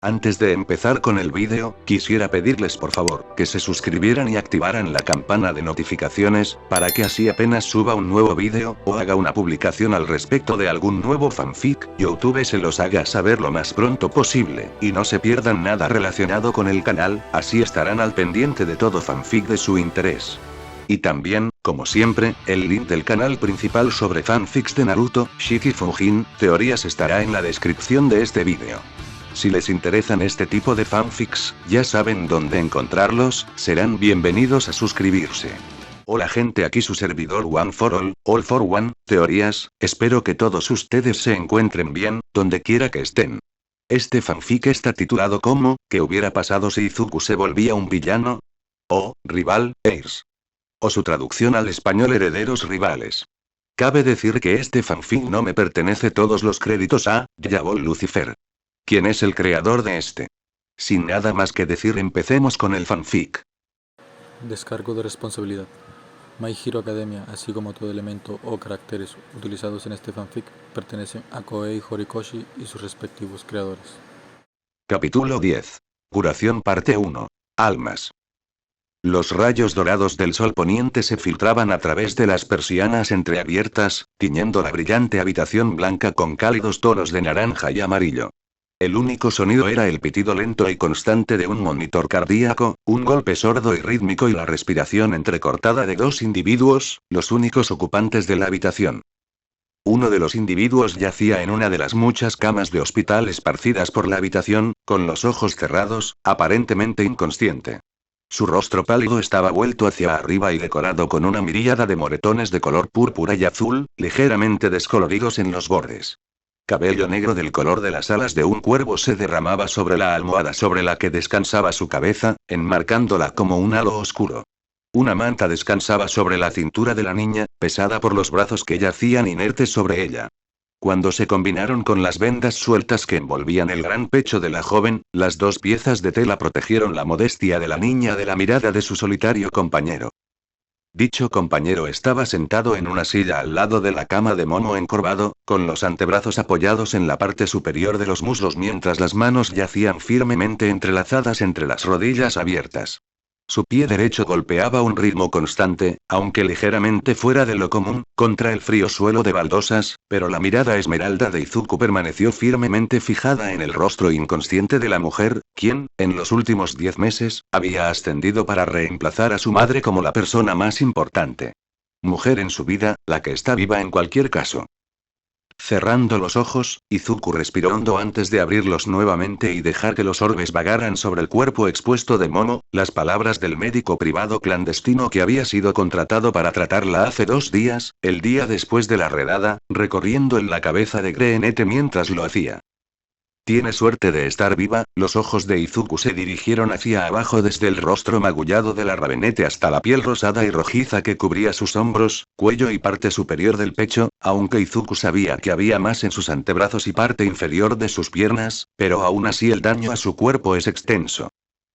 Antes de empezar con el vídeo, quisiera pedirles por favor, que se suscribieran y activaran la campana de notificaciones, para que así apenas suba un nuevo vídeo, o haga una publicación al respecto de algún nuevo fanfic, YouTube se los haga saber lo más pronto posible, y no se pierdan nada relacionado con el canal, así estarán al pendiente de todo fanfic de su interés. Y también, como siempre, el link del canal principal sobre fanfics de Naruto, Shiki Fujin, teorías estará en la descripción de este vídeo. Si les interesan este tipo de fanfics, ya saben dónde encontrarlos, serán bienvenidos a suscribirse. Hola gente, aquí su servidor One for All for One, teorías, espero que todos ustedes se encuentren bien, donde quiera que estén. Este fanfic está titulado como, ¿qué hubiera pasado si Izuku se volvía un villano? O, rival, heirs. O su traducción al español, herederos rivales. Cabe decir que este fanfic no me pertenece, todos los créditos a Diabol Lucifer. ¿Quién es el creador de este? Sin nada más que decir, empecemos con el fanfic. Descargo de responsabilidad. My Hero Academia, así como todo elemento o caracteres utilizados en este fanfic, pertenecen a Koei Horikoshi y sus respectivos creadores. Capítulo 10. Curación parte 1. Almas. Los rayos dorados del sol poniente se filtraban a través de las persianas entreabiertas, tiñendo la brillante habitación blanca con cálidos tonos de naranja y amarillo. El único sonido era el pitido lento y constante de un monitor cardíaco, un golpe sordo y rítmico y la respiración entrecortada de dos individuos, los únicos ocupantes de la habitación. Uno de los individuos yacía en una de las muchas camas de hospital esparcidas por la habitación, con los ojos cerrados, aparentemente inconsciente. Su rostro pálido estaba vuelto hacia arriba y decorado con una miríada de moretones de color púrpura y azul, ligeramente descoloridos en los bordes. Cabello negro del color de las alas de un cuervo se derramaba sobre la almohada sobre la que descansaba su cabeza, enmarcándola como un halo oscuro. Una manta descansaba sobre la cintura de la niña, pesada por los brazos que yacían inertes sobre ella. Cuando se combinaron con las vendas sueltas que envolvían el gran pecho de la joven, las dos piezas de tela protegieron la modestia de la niña de la mirada de su solitario compañero. Dicho compañero estaba sentado en una silla al lado de la cama de Momo encorvado, con los antebrazos apoyados en la parte superior de los muslos mientras las manos yacían firmemente entrelazadas entre las rodillas abiertas. Su pie derecho golpeaba un ritmo constante, aunque ligeramente fuera de lo común, contra el frío suelo de baldosas, pero la mirada esmeralda de Izuku permaneció firmemente fijada en el rostro inconsciente de la mujer, quien, en los últimos 10 meses, había ascendido para reemplazar a su madre como la persona más importante. Mujer en su vida, la que está viva en cualquier caso. Cerrando los ojos, Izuku respiró hondo antes de abrirlos nuevamente y dejar que los orbes vagaran sobre el cuerpo expuesto de Momo, las palabras del médico privado clandestino que había sido contratado para tratarla hace 2 días, el día después de la redada, recorriendo en la cabeza de Greenete mientras lo hacía. Tiene suerte de estar viva. Los ojos de Izuku se dirigieron hacia abajo desde el rostro magullado de la Ravenete hasta la piel rosada y rojiza que cubría sus hombros, cuello y parte superior del pecho, aunque Izuku sabía que había más en sus antebrazos y parte inferior de sus piernas, pero aún así el daño a su cuerpo es extenso.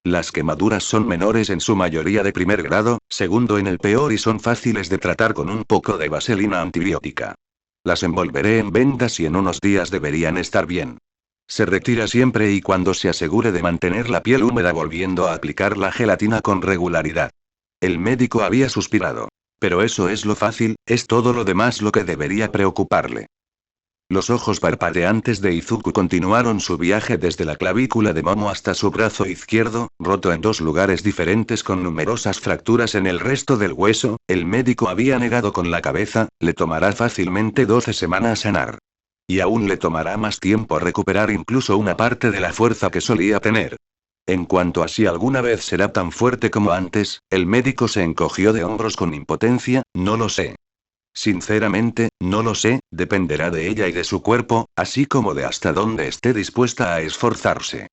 Las quemaduras son menores en su mayoría de primer grado, segundo en el peor y son fáciles de tratar con un poco de vaselina antibiótica. Las envolveré en vendas y en unos días deberían estar bien. Se retira siempre y cuando se asegure de mantener la piel húmeda volviendo a aplicar la gelatina con regularidad. El médico había suspirado. Pero eso es lo fácil, es todo lo demás lo que debería preocuparle. Los ojos parpadeantes de Izuku continuaron su viaje desde la clavícula de Momo hasta su brazo izquierdo, roto en 2 lugares diferentes con numerosas fracturas en el resto del hueso. El médico había negado con la cabeza, le tomará fácilmente 12 semanas sanar. Y aún le tomará más tiempo recuperar incluso una parte de la fuerza que solía tener. En cuanto a si alguna vez será tan fuerte como antes, el médico se encogió de hombros con impotencia, no lo sé. Sinceramente, no lo sé, dependerá de ella y de su cuerpo, así como de hasta dónde esté dispuesta a esforzarse.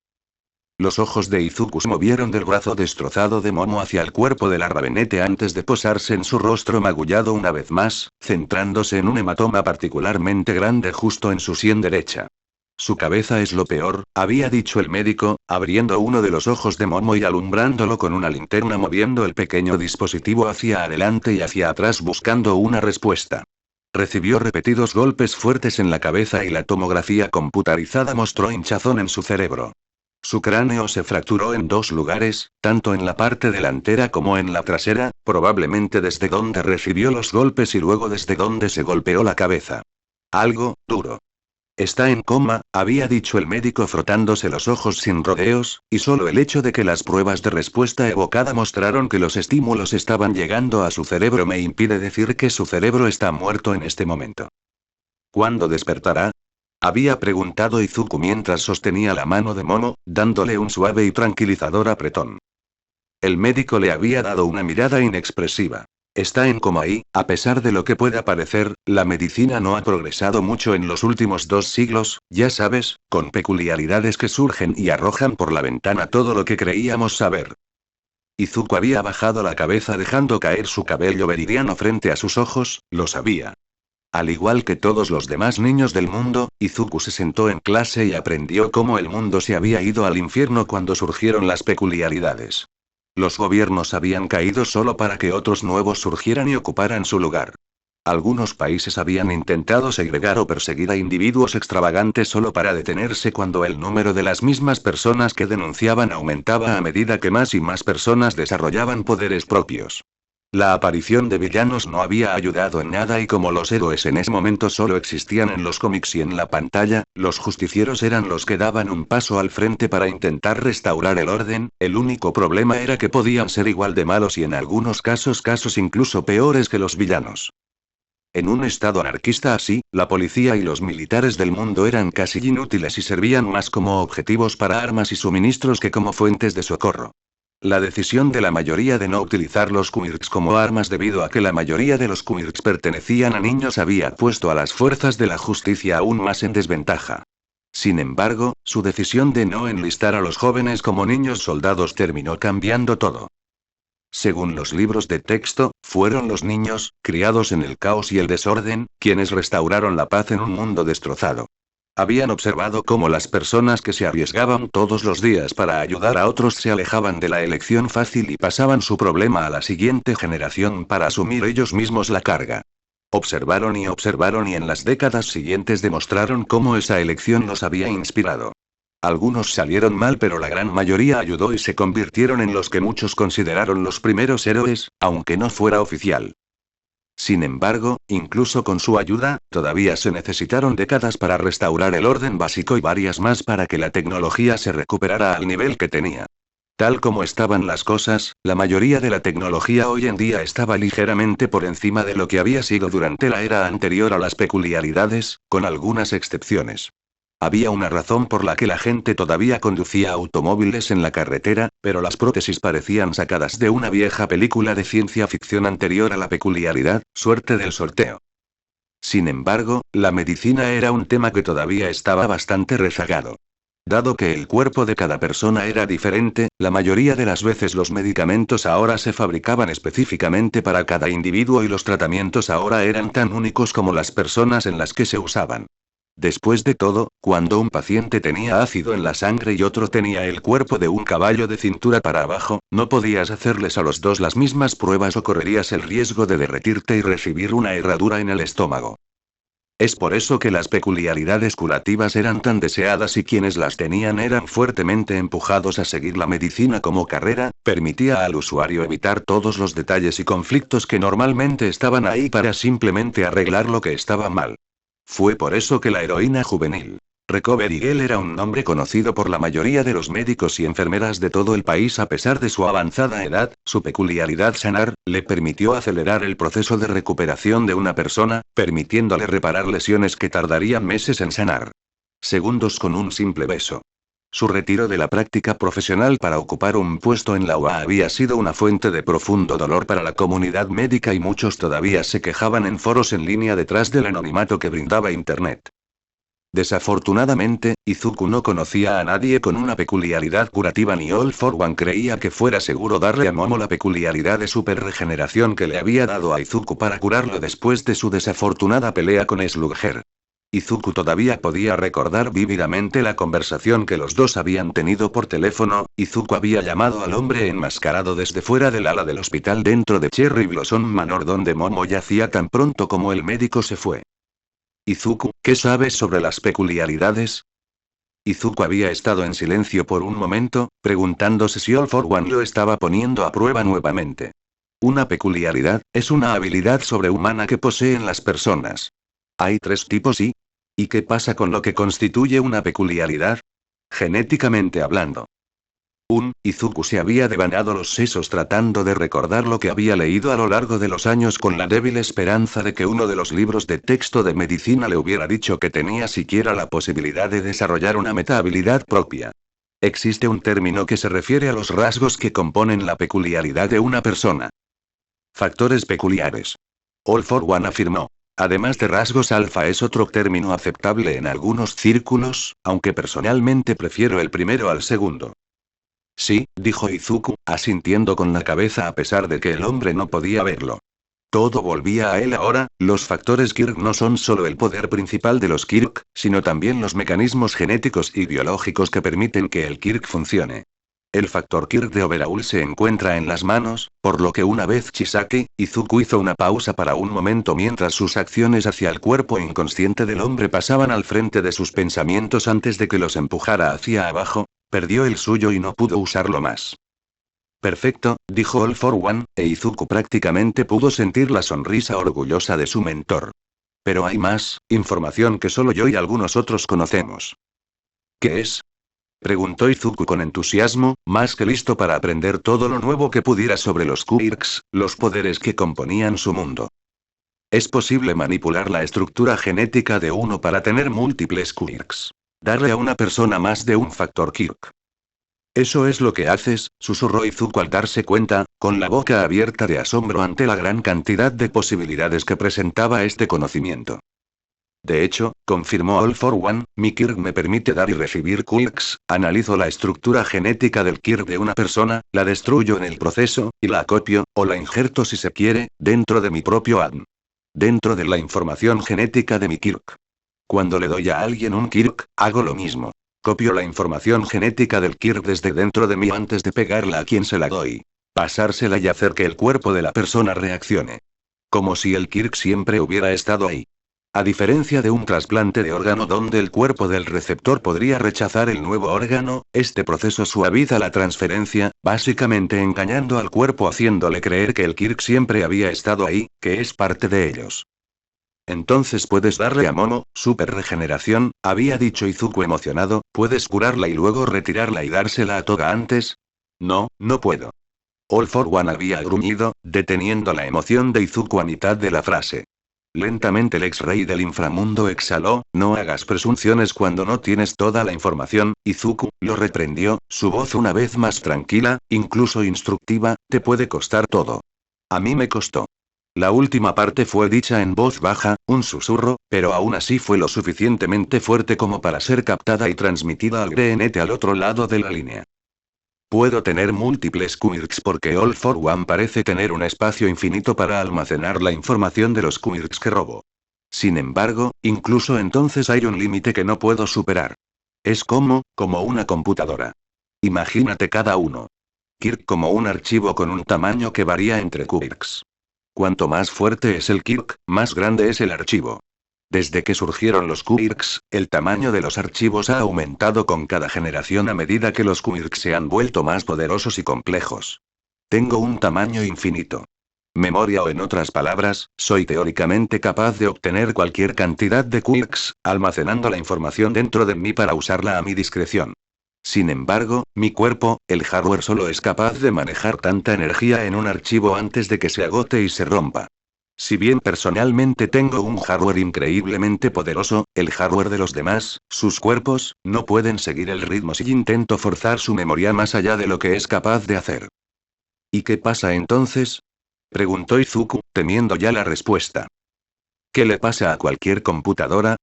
Los ojos de Izuku se movieron del brazo destrozado de Momo hacia el cuerpo de la Ravenete antes de posarse en su rostro magullado una vez más, centrándose en un hematoma particularmente grande justo en su sien derecha. Su cabeza es lo peor, había dicho el médico, abriendo uno de los ojos de Momo y alumbrándolo con una linterna moviendo el pequeño dispositivo hacia adelante y hacia atrás buscando una respuesta. Recibió repetidos golpes fuertes en la cabeza y la tomografía computarizada mostró hinchazón en su cerebro. Su cráneo se fracturó en dos lugares, tanto en la parte delantera como en la trasera, probablemente desde donde recibió los golpes y luego desde donde se golpeó la cabeza. Algo duro. Está en coma, había dicho el médico frotándose los ojos sin rodeos, y solo el hecho de que las pruebas de respuesta evocada mostraron que los estímulos estaban llegando a su cerebro me impide decir que su cerebro está muerto en este momento. ¿Cuándo despertará? Había preguntado Izuku mientras sostenía la mano de Momo, dándole un suave y tranquilizador apretón. El médico le había dado una mirada inexpresiva. Está en coma y, a pesar de lo que pueda parecer, la medicina no ha progresado mucho en los últimos 2 siglos, ya sabes, con peculiaridades que surgen y arrojan por la ventana todo lo que creíamos saber. Izuku había bajado la cabeza dejando caer su cabello veridiano frente a sus ojos, lo sabía. Al igual que todos los demás niños del mundo, Izuku se sentó en clase y aprendió cómo el mundo se había ido al infierno cuando surgieron las peculiaridades. Los gobiernos habían caído solo para que otros nuevos surgieran y ocuparan su lugar. Algunos países habían intentado segregar o perseguir a individuos extravagantes solo para detenerse cuando el número de las mismas personas que denunciaban aumentaba a medida que más y más personas desarrollaban poderes propios. La aparición de villanos no había ayudado en nada y como los héroes en ese momento solo existían en los cómics y en la pantalla, los justicieros eran los que daban un paso al frente para intentar restaurar el orden, el único problema era que podían ser igual de malos y en algunos casos incluso peores que los villanos. En un estado anarquista así, la policía y los militares del mundo eran casi inútiles y servían más como objetivos para armas y suministros que como fuentes de socorro. La decisión de la mayoría de no utilizar los quirks como armas debido a que la mayoría de los quirks pertenecían a niños había puesto a las fuerzas de la justicia aún más en desventaja. Sin embargo, su decisión de no enlistar a los jóvenes como niños soldados terminó cambiando todo. Según los libros de texto, fueron los niños, criados en el caos y el desorden, quienes restauraron la paz en un mundo destrozado. Habían observado cómo las personas que se arriesgaban todos los días para ayudar a otros se alejaban de la elección fácil y pasaban su problema a la siguiente generación para asumir ellos mismos la carga. Observaron y en las décadas siguientes demostraron cómo esa elección los había inspirado. Algunos salieron mal pero la gran mayoría ayudó y se convirtieron en los que muchos consideraron los primeros héroes, aunque no fuera oficial. Sin embargo, incluso con su ayuda, todavía se necesitaron décadas para restaurar el orden básico y varias más para que la tecnología se recuperara al nivel que tenía. Tal como estaban las cosas, la mayoría de la tecnología hoy en día estaba ligeramente por encima de lo que había sido durante la era anterior a las peculiaridades, con algunas excepciones. Había una razón por la que la gente todavía conducía automóviles en la carretera, pero las prótesis parecían sacadas de una vieja película de ciencia ficción anterior a la peculiaridad, suerte del sorteo. Sin embargo, la medicina era un tema que todavía estaba bastante rezagado. Dado que el cuerpo de cada persona era diferente, la mayoría de las veces los medicamentos ahora se fabricaban específicamente para cada individuo y los tratamientos ahora eran tan únicos como las personas en las que se usaban. Después de todo, cuando un paciente tenía ácido en la sangre y otro tenía el cuerpo de un caballo de cintura para abajo, no podías hacerles a los dos las mismas pruebas o correrías el riesgo de derretirte y recibir una herradura en el estómago. Es por eso que las peculiaridades curativas eran tan deseadas y quienes las tenían eran fuertemente empujados a seguir la medicina como carrera, permitía al usuario evitar todos los detalles y conflictos que normalmente estaban ahí para simplemente arreglar lo que estaba mal. Fue por eso que la heroína juvenil, Recovery Girl, era un nombre conocido por la mayoría de los médicos y enfermeras de todo el país a pesar de su avanzada edad. Su peculiaridad sanar, le permitió acelerar el proceso de recuperación de una persona, permitiéndole reparar lesiones que tardarían meses en sanar. Segundos con un simple beso. Su retiro de la práctica profesional para ocupar un puesto en la UA había sido una fuente de profundo dolor para la comunidad médica y muchos todavía se quejaban en foros en línea detrás del anonimato que brindaba Internet. Desafortunadamente, Izuku no conocía a nadie con una peculiaridad curativa ni All for One creía que fuera seguro darle a Momo la peculiaridad de superregeneración que le había dado a Izuku para curarlo después de su desafortunada pelea con Slugger. Izuku todavía podía recordar vívidamente la conversación que los dos habían tenido por teléfono. Izuku había llamado al hombre enmascarado desde fuera del ala del hospital dentro de Cherry Blossom Manor donde Momo yacía tan pronto como el médico se fue. Izuku, ¿qué sabes sobre las peculiaridades? Izuku había estado en silencio por un momento, preguntándose si All for One lo estaba poniendo a prueba nuevamente. Una peculiaridad, es una habilidad sobrehumana que poseen las personas. Hay 3 tipos ¿y qué pasa con lo que constituye una peculiaridad? Genéticamente hablando. Izuku se había devanado los sesos tratando de recordar lo que había leído a lo largo de los años con la débil esperanza de que uno de los libros de texto de medicina le hubiera dicho que tenía siquiera la posibilidad de desarrollar una metahabilidad propia. Existe un término que se refiere a los rasgos que componen la peculiaridad de una persona. Factores peculiares. All for One afirmó. Además de rasgos alfa es otro término aceptable en algunos círculos, aunque personalmente prefiero el primero al segundo. Sí, dijo Izuku, asintiendo con la cabeza a pesar de que el hombre no podía verlo. Todo volvía a él ahora. Los factores Kirk no son solo el poder principal de los Kirk, sino también los mecanismos genéticos y biológicos que permiten que el Kirk funcione. El factor Kirk de Overhaul se encuentra en las manos, por lo que una vez Chisaki, Izuku hizo una pausa para un momento mientras sus acciones hacia el cuerpo inconsciente del hombre pasaban al frente de sus pensamientos antes de que los empujara hacia abajo. Perdió el suyo y no pudo usarlo más. Perfecto, dijo All for One, e Izuku prácticamente pudo sentir la sonrisa orgullosa de su mentor. Pero hay más, información que solo yo y algunos otros conocemos. ¿Qué es? Preguntó Izuku con entusiasmo, más que listo para aprender todo lo nuevo que pudiera sobre los Quirks, los poderes que componían su mundo. Es posible manipular la estructura genética de uno para tener múltiples Quirks. Darle a una persona más de un factor Kirk. Eso es lo que haces, susurró Izuku al darse cuenta, con la boca abierta de asombro ante la gran cantidad de posibilidades que presentaba este conocimiento. De hecho, confirmó All for One, mi Kirk me permite dar y recibir Quirks, analizo la estructura genética del Kirk de una persona, la destruyo en el proceso, y la copio, o la injerto si se quiere, dentro de mi propio ADN. Dentro de la información genética de mi Kirk. Cuando le doy a alguien un Kirk, hago lo mismo. Copio la información genética del Kirk desde dentro de mí antes de pegarla a quien se la doy. Pasársela y hacer que el cuerpo de la persona reaccione. Como si el Kirk siempre hubiera estado ahí. A diferencia de un trasplante de órgano donde el cuerpo del receptor podría rechazar el nuevo órgano, este proceso suaviza la transferencia, básicamente engañando al cuerpo haciéndole creer que el Kirk siempre había estado ahí, que es parte de ellos. Entonces puedes darle a Momo, super regeneración, había dicho Izuku emocionado, puedes curarla y luego retirarla y dársela a Toga antes. No, no puedo. All for One había gruñido, deteniendo la emoción de Izuku a mitad de la frase. Lentamente el ex-rey del inframundo exhaló, no hagas presunciones cuando no tienes toda la información, Izuku, lo reprendió, su voz una vez más tranquila, incluso instructiva, te puede costar todo. A mí me costó. La última parte fue dicha en voz baja, un susurro, pero aún así fue lo suficientemente fuerte como para ser captada y transmitida al GNT al otro lado de la línea. Puedo tener múltiples Quirks porque All for One parece tener un espacio infinito para almacenar la información de los Quirks que robo. Sin embargo, incluso entonces hay un límite que no puedo superar. Es como una computadora. Imagínate cada uno. Kirk como un archivo con un tamaño que varía entre Quirks. Cuanto más fuerte es el Kirk, más grande es el archivo. Desde que surgieron los Quirks, el tamaño de los archivos ha aumentado con cada generación a medida que los Quirks se han vuelto más poderosos y complejos. Tengo un tamaño infinito. Memoria o en otras palabras, soy teóricamente capaz de obtener cualquier cantidad de Quirks, almacenando la información dentro de mí para usarla a mi discreción. Sin embargo, mi cuerpo, el hardware solo es capaz de manejar tanta energía en un archivo antes de que se agote y se rompa. Si bien personalmente tengo un hardware increíblemente poderoso, el hardware de los demás, sus cuerpos, no pueden seguir el ritmo si intento forzar su memoria más allá de lo que es capaz de hacer. ¿Y qué pasa entonces? Preguntó Izuku, temiendo ya la respuesta. ¿Qué le pasa a cualquier computadora?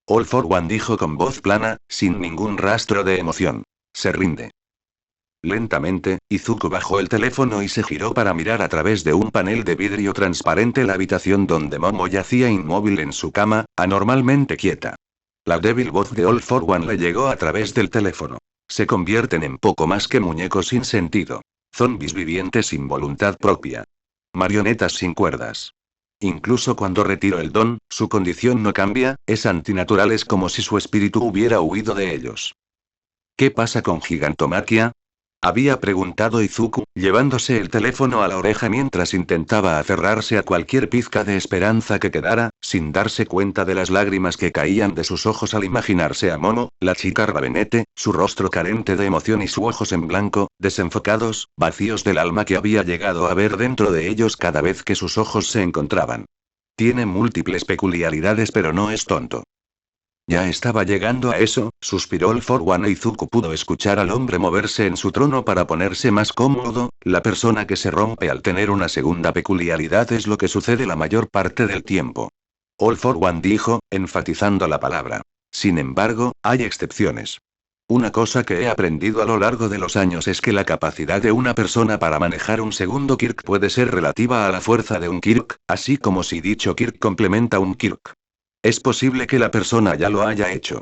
All for One dijo con voz plana, sin ningún rastro de emoción. Se rinde. Lentamente, Izuku bajó el teléfono y se giró para mirar a través de un panel de vidrio transparente la habitación donde Momo yacía inmóvil en su cama, anormalmente quieta. La débil voz de All for One le llegó a través del teléfono. Se convierten en poco más que muñecos sin sentido. Zombies vivientes sin voluntad propia. Marionetas sin cuerdas. Incluso cuando retiro el don, su condición no cambia, es antinatural, es como si su espíritu hubiera huido de ellos. ¿Qué pasa con Gigantomaquia? Había preguntado Izuku, llevándose el teléfono a la oreja mientras intentaba aferrarse a cualquier pizca de esperanza que quedara, sin darse cuenta de las lágrimas que caían de sus ojos al imaginarse a Momo, la chica rabenete, su rostro carente de emoción y sus ojos en blanco, desenfocados, vacíos del alma que había llegado a ver dentro de ellos cada vez que sus ojos se encontraban. Tiene múltiples peculiaridades pero no es tonto. Ya estaba llegando a eso, suspiró All For One e Izuku pudo escuchar al hombre moverse en su trono para ponerse más cómodo. La persona que se rompe al tener una segunda peculiaridad es lo que sucede la mayor parte del tiempo. All For One dijo, enfatizando la palabra. Sin embargo, hay excepciones. Una cosa que he aprendido a lo largo de los años es que la capacidad de una persona para manejar un segundo Kirk puede ser relativa a la fuerza de un Kirk, así como si dicho Kirk complementa un Kirk. Es posible que la persona ya lo haya hecho.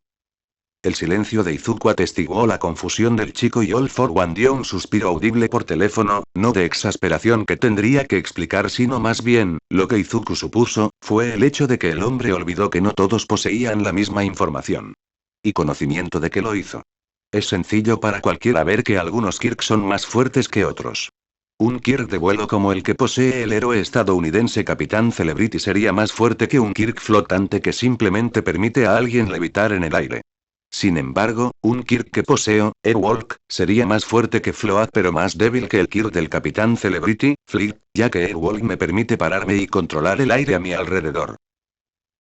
El silencio de Izuku atestiguó la confusión del chico y All For One dio un suspiro audible por teléfono, no de exasperación que tendría que explicar sino más bien, lo que Izuku supuso, fue el hecho de que el hombre olvidó que no todos poseían la misma información. Y conocimiento de que lo hizo. Es sencillo para cualquiera ver que algunos Kirk son más fuertes que otros. Un Kirk de vuelo como el que posee el héroe estadounidense Capitán Celebrity sería más fuerte que un Kirk flotante que simplemente permite a alguien levitar en el aire. Sin embargo, un Kirk que poseo, Airwalk, sería más fuerte que Float pero más débil que el Kirk del Capitán Celebrity, Flick, ya que Airwalk me permite pararme y controlar el aire a mi alrededor.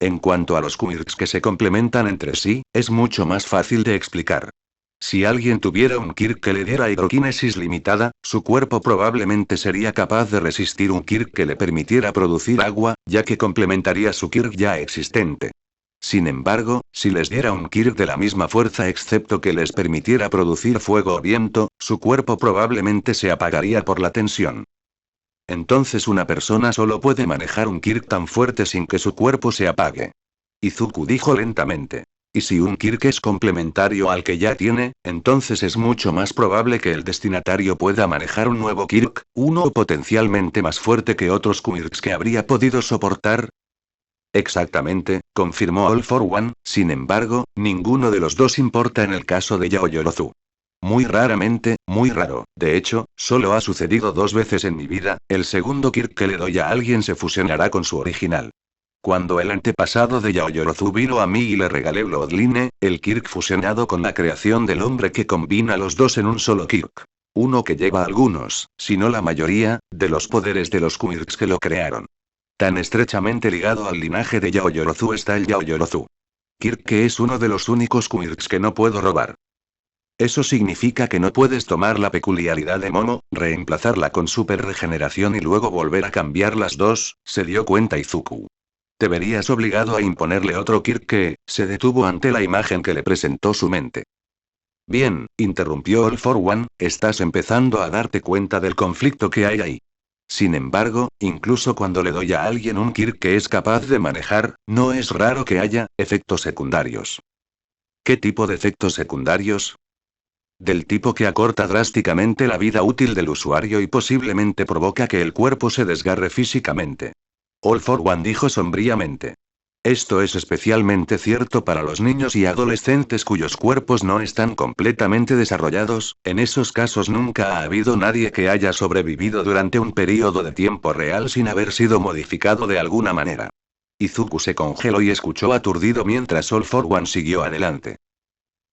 En cuanto a los Quirks que se complementan entre sí, es mucho más fácil de explicar. Si alguien tuviera un Kirk que le diera hidroquinesis limitada, su cuerpo probablemente sería capaz de resistir un Kirk que le permitiera producir agua, ya que complementaría su Kirk ya existente. Sin embargo, si les diera un Kirk de la misma fuerza excepto que les permitiera producir fuego o viento, su cuerpo probablemente se apagaría por la tensión. Entonces una persona solo puede manejar un Kirk tan fuerte sin que su cuerpo se apague. Izuku dijo lentamente. Y si un Kirk es complementario al que ya tiene, entonces es mucho más probable que el destinatario pueda manejar un nuevo Kirk, uno potencialmente más fuerte que otros Quirks que habría podido soportar. Exactamente, confirmó All For One, sin embargo, ninguno de los dos importa en el caso de Yaoyorozu. Muy raramente, muy raro, de hecho, solo ha sucedido 2 veces en mi vida, el segundo Kirk que le doy a alguien se fusionará con su original. Cuando el antepasado de Yaoyorozu vino a mí y le regalé Bloodline, el Kirk fusionado con la creación del hombre que combina los dos en un solo Kirk. Uno que lleva algunos, si no la mayoría, de los poderes de los Quirks que lo crearon. Tan estrechamente ligado al linaje de Yaoyorozu está el Yaoyorozu. Kirk que es uno de los únicos Quirks que no puedo robar. Eso significa que no puedes tomar la peculiaridad de Momo, reemplazarla con super regeneración y luego volver a cambiar las dos, se dio cuenta Izuku. Te verías obligado a imponerle otro Kirk que, se detuvo ante la imagen que le presentó su mente. Bien, interrumpió All For One, estás empezando a darte cuenta del conflicto que hay ahí. Sin embargo, incluso cuando le doy a alguien un Kirk que es capaz de manejar, no es raro que haya efectos secundarios. ¿Qué tipo de efectos secundarios? Del tipo que acorta drásticamente la vida útil del usuario y posiblemente provoca que el cuerpo se desgarre físicamente. All For One dijo sombríamente. Esto es especialmente cierto para los niños y adolescentes cuyos cuerpos no están completamente desarrollados, en esos casos nunca ha habido nadie que haya sobrevivido durante un período de tiempo real sin haber sido modificado de alguna manera. Izuku se congeló y escuchó aturdido mientras All For One siguió adelante.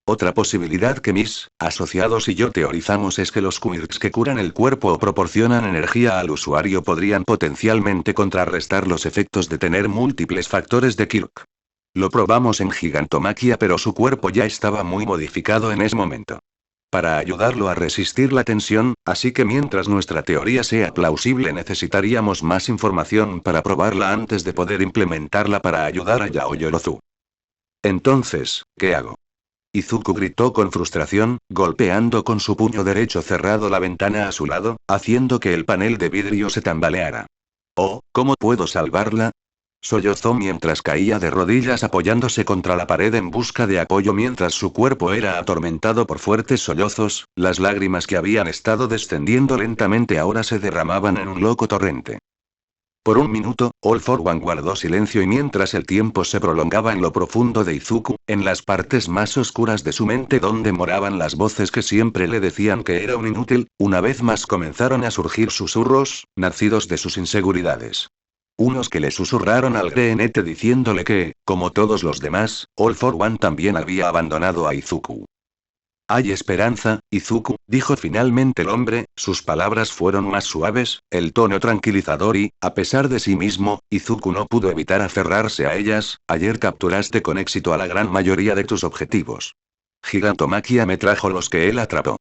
Otra posibilidad que mis asociados y yo teorizamos es que los Quirks que curan el cuerpo o proporcionan energía al usuario podrían potencialmente contrarrestar los efectos de tener múltiples factores de Kirk. Lo probamos en Gigantomaquia pero su cuerpo ya estaba muy modificado en ese momento. Para ayudarlo a resistir la tensión, así que mientras nuestra teoría sea plausible necesitaríamos más información para probarla antes de poder implementarla para ayudar a Yaoyorozu. Entonces, ¿qué hago? Izuku gritó con frustración, golpeando con su puño derecho cerrado la ventana a su lado, haciendo que el panel de vidrio se tambaleara. Oh, ¿cómo puedo salvarla? Sollozó mientras caía de rodillas apoyándose contra la pared en busca de apoyo mientras su cuerpo era atormentado por fuertes sollozos, las lágrimas que habían estado descendiendo lentamente ahora se derramaban en un loco torrente. Por un minuto, All for One guardó silencio y mientras el tiempo se prolongaba en lo profundo de Izuku, en las partes más oscuras de su mente donde moraban las voces que siempre le decían que era un inútil, una vez más comenzaron a surgir susurros, nacidos de sus inseguridades. Unos que le susurraron al GNT diciéndole que, como todos los demás, All for One también había abandonado a Izuku. Hay esperanza, Izuku, dijo finalmente el hombre, sus palabras fueron más suaves, el tono tranquilizador y, a pesar de sí mismo, Izuku no pudo evitar aferrarse a ellas. Ayer capturaste con éxito a la gran mayoría de tus objetivos. Gigantomaquia me trajo los que él atrapó.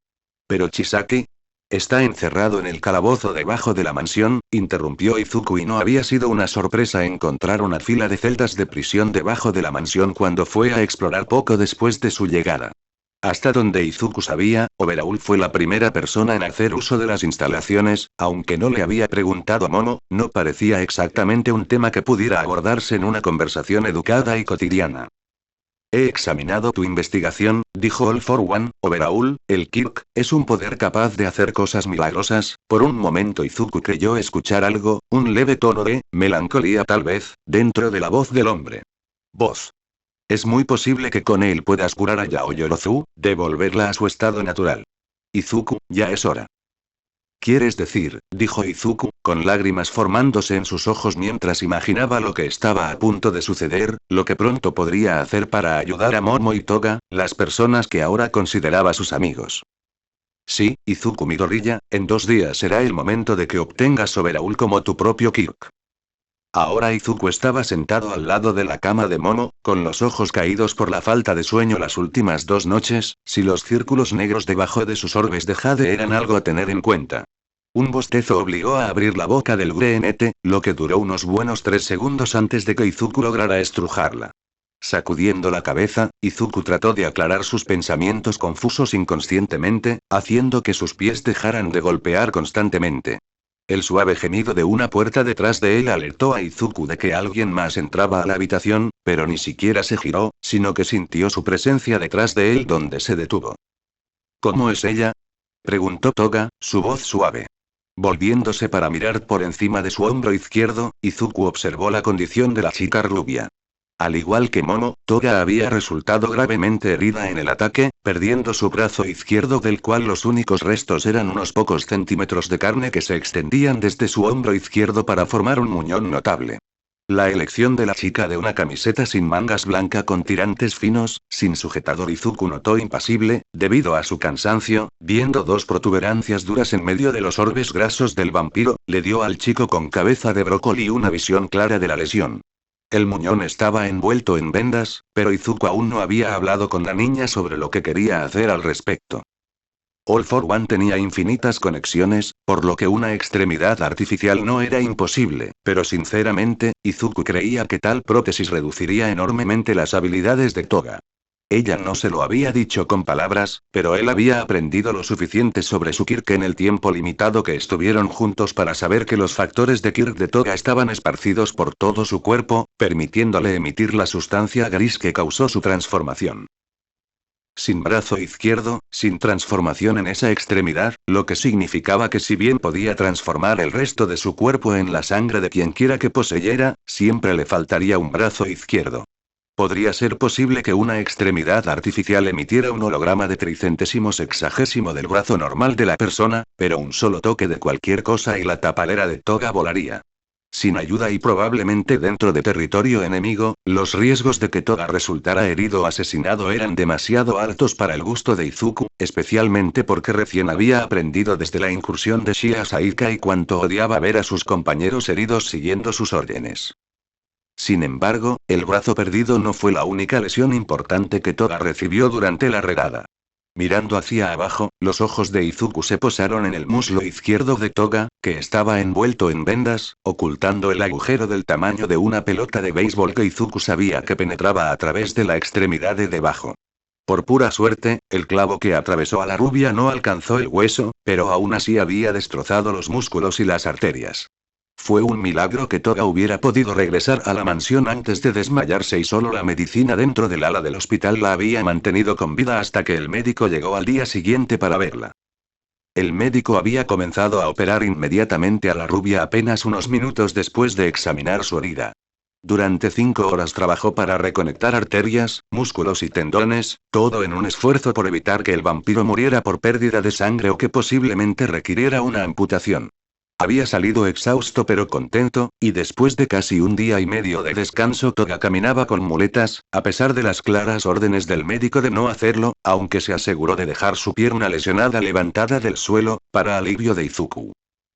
Pero Chisaki está encerrado en el calabozo debajo de la mansión, interrumpió Izuku y no había sido una sorpresa encontrar una fila de celdas de prisión debajo de la mansión cuando fue a explorar poco después de su llegada. Hasta donde Izuku sabía, Overhaul fue la primera persona en hacer uso de las instalaciones, aunque no le había preguntado a Momo, no parecía exactamente un tema que pudiera abordarse en una conversación educada y cotidiana. He examinado tu investigación, dijo All for One, Overhaul, el Kirk, es un poder capaz de hacer cosas milagrosas. Por un momento Izuku creyó escuchar algo, un leve tono de melancolía tal vez, dentro de la voz del hombre. Voz. Es muy posible que con él puedas curar a Yao Yorozu, devolverla a su estado natural. Izuku, ya es hora. ¿Quieres decir? Dijo Izuku, con lágrimas formándose en sus ojos mientras imaginaba lo que estaba a punto de suceder, lo que pronto podría hacer para ayudar a Momo y Toga, las personas que ahora consideraba sus amigos. Sí, Izuku Midoriya, en 2 días será el momento de que obtengas Overhaul como tu propio Kirk. Ahora Izuku estaba sentado al lado de la cama de Momo, con los ojos caídos por la falta de sueño las últimas 2 noches, si los círculos negros debajo de sus orbes de jade eran algo a tener en cuenta. Un bostezo obligó a abrir la boca del GNT, lo que duró unos buenos 3 segundos antes de que Izuku lograra estrujarla. Sacudiendo la cabeza, Izuku trató de aclarar sus pensamientos confusos inconscientemente, haciendo que sus pies dejaran de golpear constantemente. El suave gemido de una puerta detrás de él alertó a Izuku de que alguien más entraba a la habitación, pero ni siquiera se giró, sino que sintió su presencia detrás de él donde se detuvo. ¿Cómo es ella? Preguntó Toga, su voz suave. Volviéndose para mirar por encima de su hombro izquierdo, Izuku observó la condición de la chica rubia. Al igual que Momo, Toga había resultado gravemente herida en el ataque, perdiendo su brazo izquierdo del cual los únicos restos eran unos pocos centímetros de carne que se extendían desde su hombro izquierdo para formar un muñón notable. La elección de la chica de una camiseta sin mangas blanca con tirantes finos, sin sujetador Izuku notó impasible, debido a su cansancio, viendo 2 protuberancias duras en medio de los orbes grasos del vampiro, le dio al chico con cabeza de brócoli una visión clara de la lesión. El muñón estaba envuelto en vendas, pero Izuku aún no había hablado con la niña sobre lo que quería hacer al respecto. All for One tenía infinitas conexiones, por lo que una extremidad artificial no era imposible, pero sinceramente, Izuku creía que tal prótesis reduciría enormemente las habilidades de Toga. Ella no se lo había dicho con palabras, pero él había aprendido lo suficiente sobre su Kirk en el tiempo limitado que estuvieron juntos para saber que los factores de Kirk de Toga estaban esparcidos por todo su cuerpo, permitiéndole emitir la sustancia gris que causó su transformación. Sin brazo izquierdo, sin transformación en esa extremidad, lo que significaba que si bien podía transformar el resto de su cuerpo en la sangre de quienquiera que poseyera, siempre le faltaría un brazo izquierdo. Podría ser posible que una extremidad artificial emitiera un holograma de 360 del brazo normal de la persona, pero un solo toque de cualquier cosa y la tapadera de Toga volaría. Sin ayuda y probablemente dentro de territorio enemigo, los riesgos de que Toga resultara herido o asesinado eran demasiado altos para el gusto de Izuku, especialmente porque recién había aprendido desde la incursión de Shia Saika y cuánto odiaba ver a sus compañeros heridos siguiendo sus órdenes. Sin embargo, el brazo perdido no fue la única lesión importante que Toga recibió durante la redada. Mirando hacia abajo, los ojos de Izuku se posaron en el muslo izquierdo de Toga, que estaba envuelto en vendas, ocultando el agujero del tamaño de una pelota de béisbol que Izuku sabía que penetraba a través de la extremidad de debajo. Por pura suerte, el clavo que atravesó a la rubia no alcanzó el hueso, pero aún así había destrozado los músculos y las arterias. Fue un milagro que Toga hubiera podido regresar a la mansión antes de desmayarse y solo la medicina dentro del ala del hospital la había mantenido con vida hasta que el médico llegó al día siguiente para verla. El médico había comenzado a operar inmediatamente a la rubia apenas unos minutos después de examinar su herida. Durante 5 horas trabajó para reconectar arterias, músculos y tendones, todo en un esfuerzo por evitar que el vampiro muriera por pérdida de sangre o que posiblemente requiriera una amputación. Había salido exhausto pero contento, y después de casi un día y medio de descanso Toga caminaba con muletas, a pesar de las claras órdenes del médico de no hacerlo, aunque se aseguró de dejar su pierna lesionada levantada del suelo, para alivio de Izuku.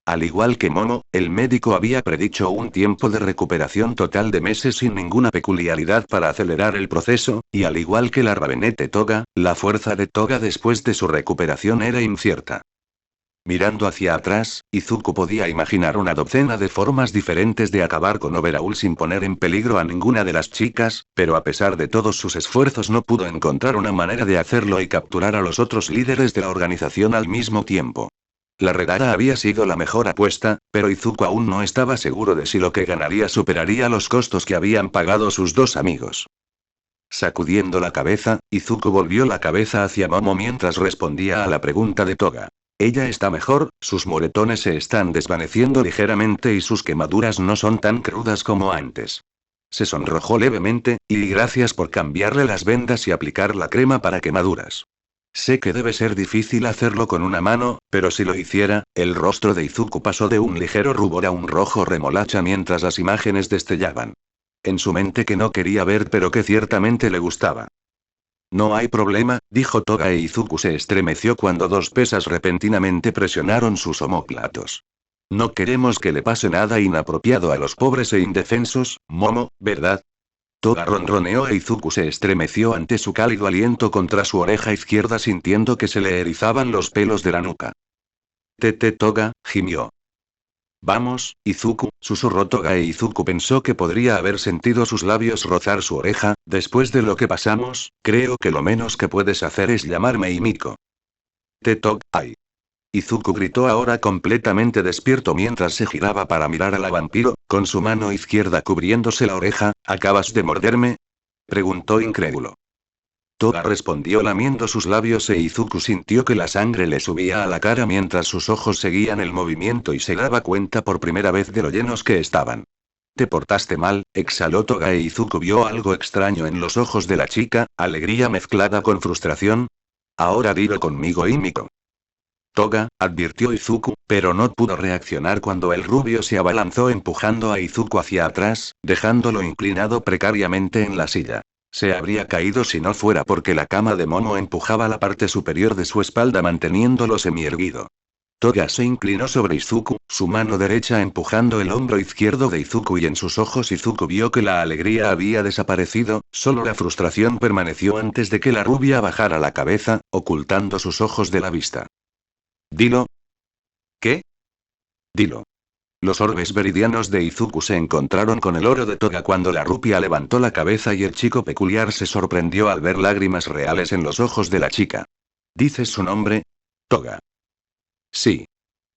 Al igual que Momo, el médico había predicho un tiempo de recuperación total de meses sin ninguna peculiaridad para acelerar el proceso, y al igual que la rabenete Toga, la fuerza de Toga después de su recuperación era incierta. Mirando hacia atrás, Izuku podía imaginar una docena de formas diferentes de acabar con Overhaul sin poner en peligro a ninguna de las chicas, pero a pesar de todos sus esfuerzos no pudo encontrar una manera de hacerlo y capturar a los otros líderes de la organización al mismo tiempo. La redada había sido la mejor apuesta, pero Izuku aún no estaba seguro de si lo que ganaría superaría los costos que habían pagado sus dos amigos. Sacudiendo la cabeza, Izuku volvió la cabeza hacia Momo mientras respondía a la pregunta de Toga. Ella está mejor, sus moretones se están desvaneciendo ligeramente y sus quemaduras no son tan crudas como antes. Se sonrojó levemente, y gracias por cambiarle las vendas y aplicar la crema para quemaduras. Sé que debe ser difícil hacerlo con una mano, pero si lo hiciera, el rostro de Izuku pasó de un ligero rubor a un rojo remolacha mientras las imágenes destellaban. En su mente que no quería ver pero que ciertamente le gustaba. No hay problema, dijo Toga e Izuku se estremeció cuando dos pesas repentinamente presionaron sus omóplatos. No queremos que le pase nada inapropiado a los pobres e indefensos, Momo, ¿verdad? Toga ronroneó e Izuku se estremeció ante su cálido aliento contra su oreja izquierda sintiendo que se le erizaban los pelos de la nuca. Toga, gimió. Vamos, Izuku, susurró Toga e Izuku pensó que podría haber sentido sus labios rozar su oreja, después de lo que pasamos, creo que lo menos que puedes hacer es llamarme Himiko. Toga, ay. Izuku gritó ahora completamente despierto mientras se giraba para mirar a la vampiro, con su mano izquierda cubriéndose la oreja, ¿acabas de morderme? Preguntó incrédulo. Toga respondió lamiendo sus labios e Izuku sintió que la sangre le subía a la cara mientras sus ojos seguían el movimiento y se daba cuenta por primera vez de lo llenos que estaban. Te portaste mal, exhaló Toga e Izuku vio algo extraño en los ojos de la chica, alegría mezclada con frustración. Ahora dilo conmigo Himiko. Toga, advirtió Izuku, pero no pudo reaccionar cuando el rubio se abalanzó empujando a Izuku hacia atrás, dejándolo inclinado precariamente en la silla. Se habría caído si no fuera porque la cama de Momo empujaba la parte superior de su espalda manteniéndolo semierguido. Toga se inclinó sobre Izuku, su mano derecha empujando el hombro izquierdo de Izuku y en sus ojos Izuku vio que la alegría había desaparecido, solo la frustración permaneció antes de que la rubia bajara la cabeza, ocultando sus ojos de la vista. Dilo. ¿Qué? Dilo. Los orbes veridianos de Izuku se encontraron con el oro de Toga cuando la rubia levantó la cabeza y el chico peculiar se sorprendió al ver lágrimas reales en los ojos de la chica. ¿Dices su nombre? Toga. Sí.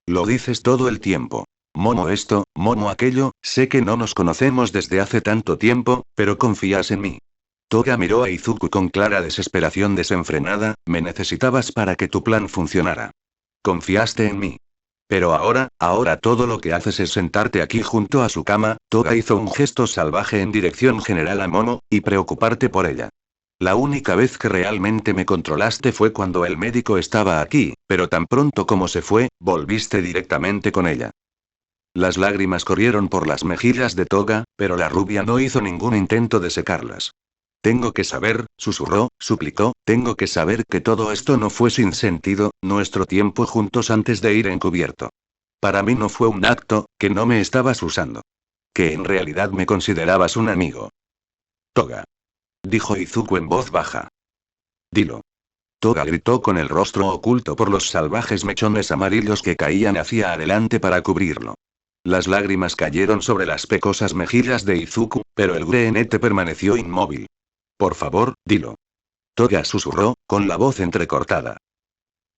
Lo dices todo el tiempo. Momo esto, Momo aquello, sé que no nos conocemos desde hace tanto tiempo, pero confías en mí. Toga miró a Izuku con clara desesperación desenfrenada, me necesitabas para que tu plan funcionara. Confiaste en mí. Pero ahora todo lo que haces es sentarte aquí junto a su cama, Toga hizo un gesto salvaje en dirección general a Momo, y preocuparte por ella. La única vez que realmente me controlaste fue cuando el médico estaba aquí, pero tan pronto como se fue, volviste directamente con ella. Las lágrimas corrieron por las mejillas de Toga, pero la rubia no hizo ningún intento de secarlas. Tengo que saber, susurró, suplicó, tengo que saber que todo esto no fue sin sentido, nuestro tiempo juntos antes de ir encubierto. Para mí no fue un acto, que no me estabas usando. Que en realidad me considerabas un amigo. Toga. Dijo Izuku en voz baja. Dilo. Toga gritó con el rostro oculto por los salvajes mechones amarillos que caían hacia adelante para cubrirlo. Las lágrimas cayeron sobre las pecosas mejillas de Izuku, pero el greenete permaneció inmóvil. Por favor, dilo. Toga susurró, con la voz entrecortada.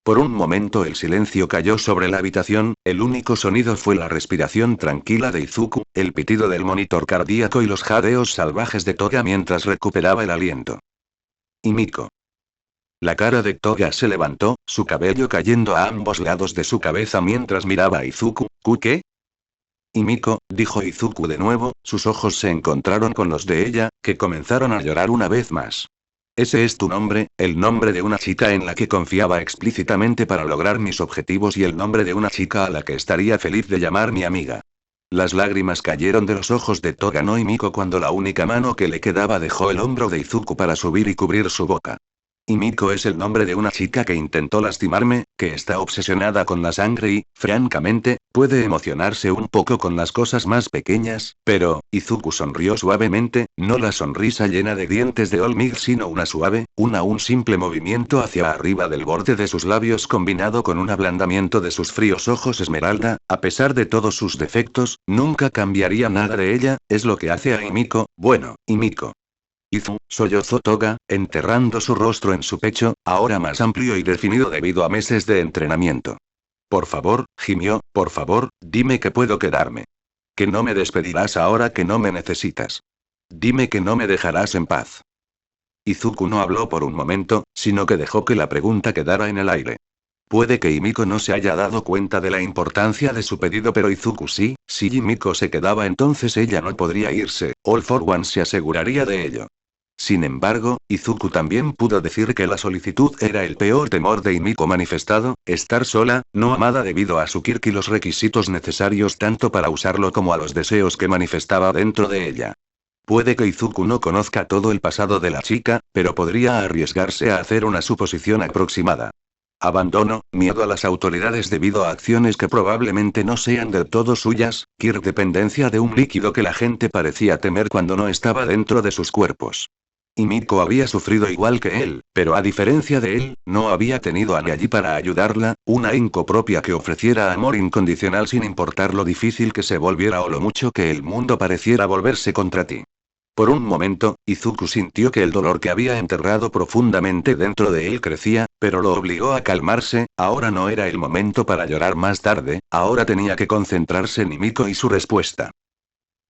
Por un momento el silencio cayó sobre la habitación, el único sonido fue la respiración tranquila de Izuku, el pitido del monitor cardíaco y los jadeos salvajes de Toga mientras recuperaba el aliento. Himiko. La cara de Toga se levantó, su cabello cayendo a ambos lados de su cabeza mientras miraba a Izuku. ¿Qué? Himiko, dijo Izuku de nuevo, sus ojos se encontraron con los de ella, que comenzaron a llorar una vez más. Ese es tu nombre, el nombre de una chica en la que confiaba explícitamente para lograr mis objetivos y el nombre de una chica a la que estaría feliz de llamar mi amiga. Las lágrimas cayeron de los ojos de Toga no Himiko cuando la única mano que le quedaba dejó el hombro de Izuku para subir y cubrir su boca. Himiko es el nombre de una chica que intentó lastimarme, que está obsesionada con la sangre y, francamente, puede emocionarse un poco con las cosas más pequeñas, pero, Izuku sonrió suavemente, no la sonrisa llena de dientes de Olmig sino una suave, un simple movimiento hacia arriba del borde de sus labios combinado con un ablandamiento de sus fríos ojos esmeralda, a pesar de todos sus defectos, nunca cambiaría nada de ella, es lo que hace a Himiko, bueno, Himiko. Sollozó Toga, enterrando su rostro en su pecho, ahora más amplio y definido debido a meses de entrenamiento. Por favor, gimió, por favor, dime que puedo quedarme. Que no me despedirás ahora que no me necesitas. Dime que no me dejarás en paz. Izuku no habló por un momento, sino que dejó que la pregunta quedara en el aire. Puede que Himiko no se haya dado cuenta de la importancia de su pedido, pero Izuku sí, si Himiko se quedaba entonces ella no podría irse, All for One se aseguraría de ello. Sin embargo, Izuku también pudo decir que la solicitud era el peor temor de Himiko manifestado, estar sola, no amada debido a su quirk y los requisitos necesarios tanto para usarlo como a los deseos que manifestaba dentro de ella. Puede que Izuku no conozca todo el pasado de la chica, pero podría arriesgarse a hacer una suposición aproximada. Abandono, miedo a las autoridades debido a acciones que probablemente no sean del todo suyas, quirk dependencia de un líquido que la gente parecía temer cuando no estaba dentro de sus cuerpos. Himiko había sufrido igual que él, pero a diferencia de él, no había tenido a nadie allí para ayudarla, una Inko propia que ofreciera amor incondicional sin importar lo difícil que se volviera o lo mucho que el mundo pareciera volverse contra ti. Por un momento, Izuku sintió que el dolor que había enterrado profundamente dentro de él crecía, pero lo obligó a calmarse, ahora no era el momento para llorar más tarde, ahora tenía que concentrarse en Himiko y su respuesta.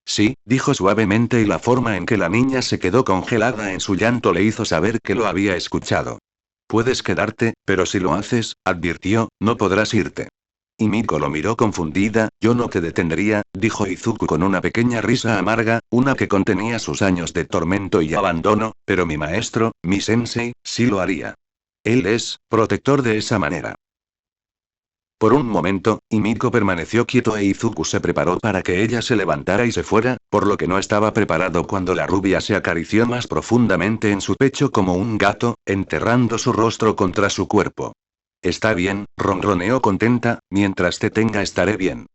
Sí, dijo suavemente y la forma en que la niña se quedó congelada en su llanto le hizo saber que lo había escuchado. Puedes quedarte, pero si lo haces, advirtió, no podrás irte. Himiko lo miró confundida, yo no te detendría, dijo Izuku con una pequeña risa amarga, una que contenía sus años de tormento y abandono, pero mi maestro, mi sensei, sí lo haría. Él es, protector de esa manera. Por un momento, Himiko permaneció quieto e Izuku se preparó para que ella se levantara y se fuera, por lo que no estaba preparado cuando la rubia se acarició más profundamente en su pecho como un gato, enterrando su rostro contra su cuerpo. Está bien, ronroneó contenta, mientras te tenga estaré bien.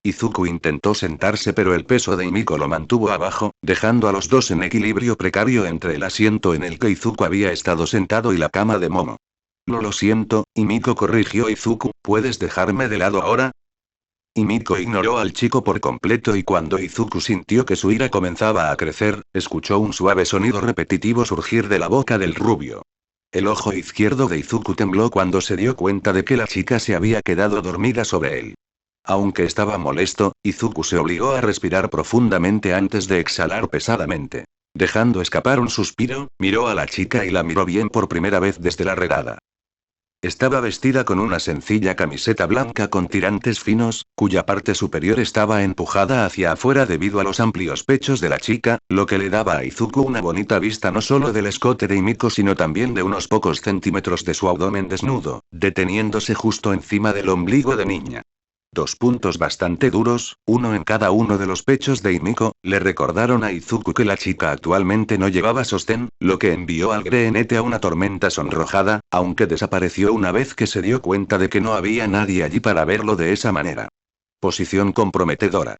Izuku intentó sentarse pero el peso de Himiko lo mantuvo abajo, dejando a los dos en equilibrio precario entre el asiento en el que Izuku había estado sentado y la cama de Momo. Lo siento, Himiko corrigió Izuku, ¿puedes dejarme de lado ahora? Himiko ignoró al chico por completo y cuando Izuku sintió que su ira comenzaba a crecer, escuchó un suave sonido repetitivo surgir de la boca del rubio. El ojo izquierdo de Izuku tembló cuando se dio cuenta de que la chica se había quedado dormida sobre él. Aunque estaba molesto, Izuku se obligó a respirar profundamente antes de exhalar pesadamente. Dejando escapar un suspiro, miró a la chica y la miró bien por primera vez desde la redada. Estaba vestida con una sencilla camiseta blanca con tirantes finos, cuya parte superior estaba empujada hacia afuera debido a los amplios pechos de la chica, lo que le daba a Izuku una bonita vista no solo del escote de Himiko sino también de unos pocos centímetros de su abdomen desnudo, deteniéndose justo encima del ombligo de niña. Dos puntos bastante duros, uno en cada uno de los pechos de Himiko, le recordaron a Izuku que la chica actualmente no llevaba sostén, lo que envió al greenete a una tormenta sonrojada, aunque desapareció una vez que se dio cuenta de que no había nadie allí para verlo de esa manera. Posición comprometedora.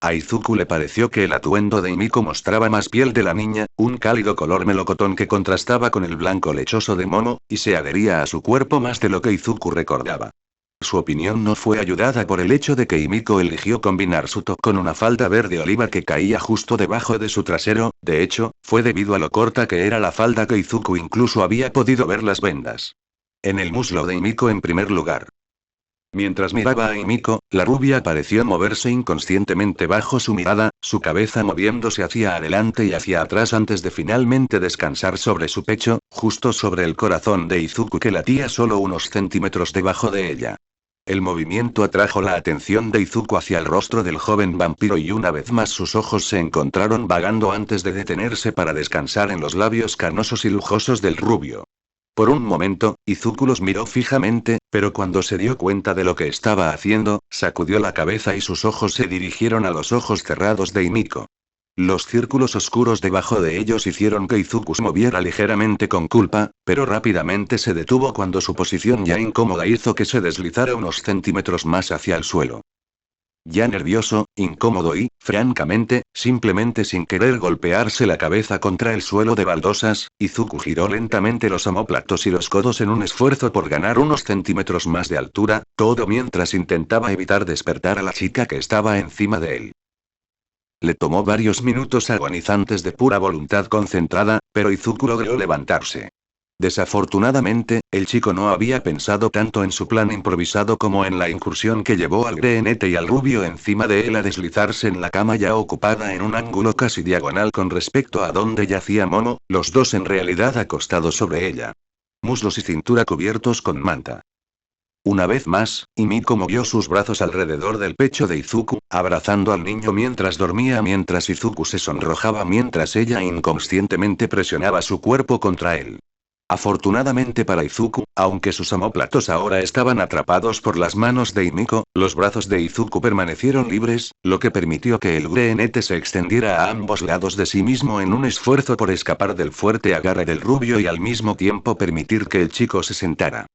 A Izuku le pareció que el atuendo de Himiko mostraba más piel de la niña, un cálido color melocotón que contrastaba con el blanco lechoso de Momo, y se adhería a su cuerpo más de lo que Izuku recordaba. Su opinión no fue ayudada por el hecho de que Himiko eligió combinar su top con una falda verde oliva que caía justo debajo de su trasero, de hecho, fue debido a lo corta que era la falda que Izuku incluso había podido ver las vendas. En el muslo de Himiko en primer lugar. Mientras miraba a Himiko, la rubia pareció moverse inconscientemente bajo su mirada, su cabeza moviéndose hacia adelante y hacia atrás antes de finalmente descansar sobre su pecho, justo sobre el corazón de Izuku que latía solo unos centímetros debajo de ella. El movimiento atrajo la atención de Izuku hacia el rostro del joven vampiro y una vez más sus ojos se encontraron vagando antes de detenerse para descansar en los labios carnosos y lujosos del rubio. Por un momento, Izuku los miró fijamente, pero cuando se dio cuenta de lo que estaba haciendo, sacudió la cabeza y sus ojos se dirigieron a los ojos cerrados de Himiko. Los círculos oscuros debajo de ellos hicieron que Izuku se moviera ligeramente con culpa, pero rápidamente se detuvo cuando su posición ya incómoda hizo que se deslizara unos centímetros más hacia el suelo. Ya nervioso, incómodo y, francamente, simplemente sin querer golpearse la cabeza contra el suelo de baldosas, Izuku giró lentamente los omóplatos y los codos en un esfuerzo por ganar unos centímetros más de altura, todo mientras intentaba evitar despertar a la chica que estaba encima de él. Le tomó varios minutos agonizantes de pura voluntad concentrada, pero Izuku logró levantarse. Desafortunadamente, el chico no había pensado tanto en su plan improvisado como en la incursión que llevó al greenete y al rubio encima de él a deslizarse en la cama ya ocupada en un ángulo casi diagonal con respecto a donde yacía Momo, los dos en realidad acostados sobre ella. Muslos y cintura cubiertos con manta. Una vez más, Himiko movió sus brazos alrededor del pecho de Izuku, abrazando al niño mientras dormía mientras Izuku se sonrojaba mientras ella inconscientemente presionaba su cuerpo contra él. Afortunadamente para Izuku, aunque sus omóplatos ahora estaban atrapados por las manos de Himiko, los brazos de Izuku permanecieron libres, lo que permitió que el greenete se extendiera a ambos lados de sí mismo en un esfuerzo por escapar del fuerte agarre del rubio y al mismo tiempo permitir que el chico se sentara.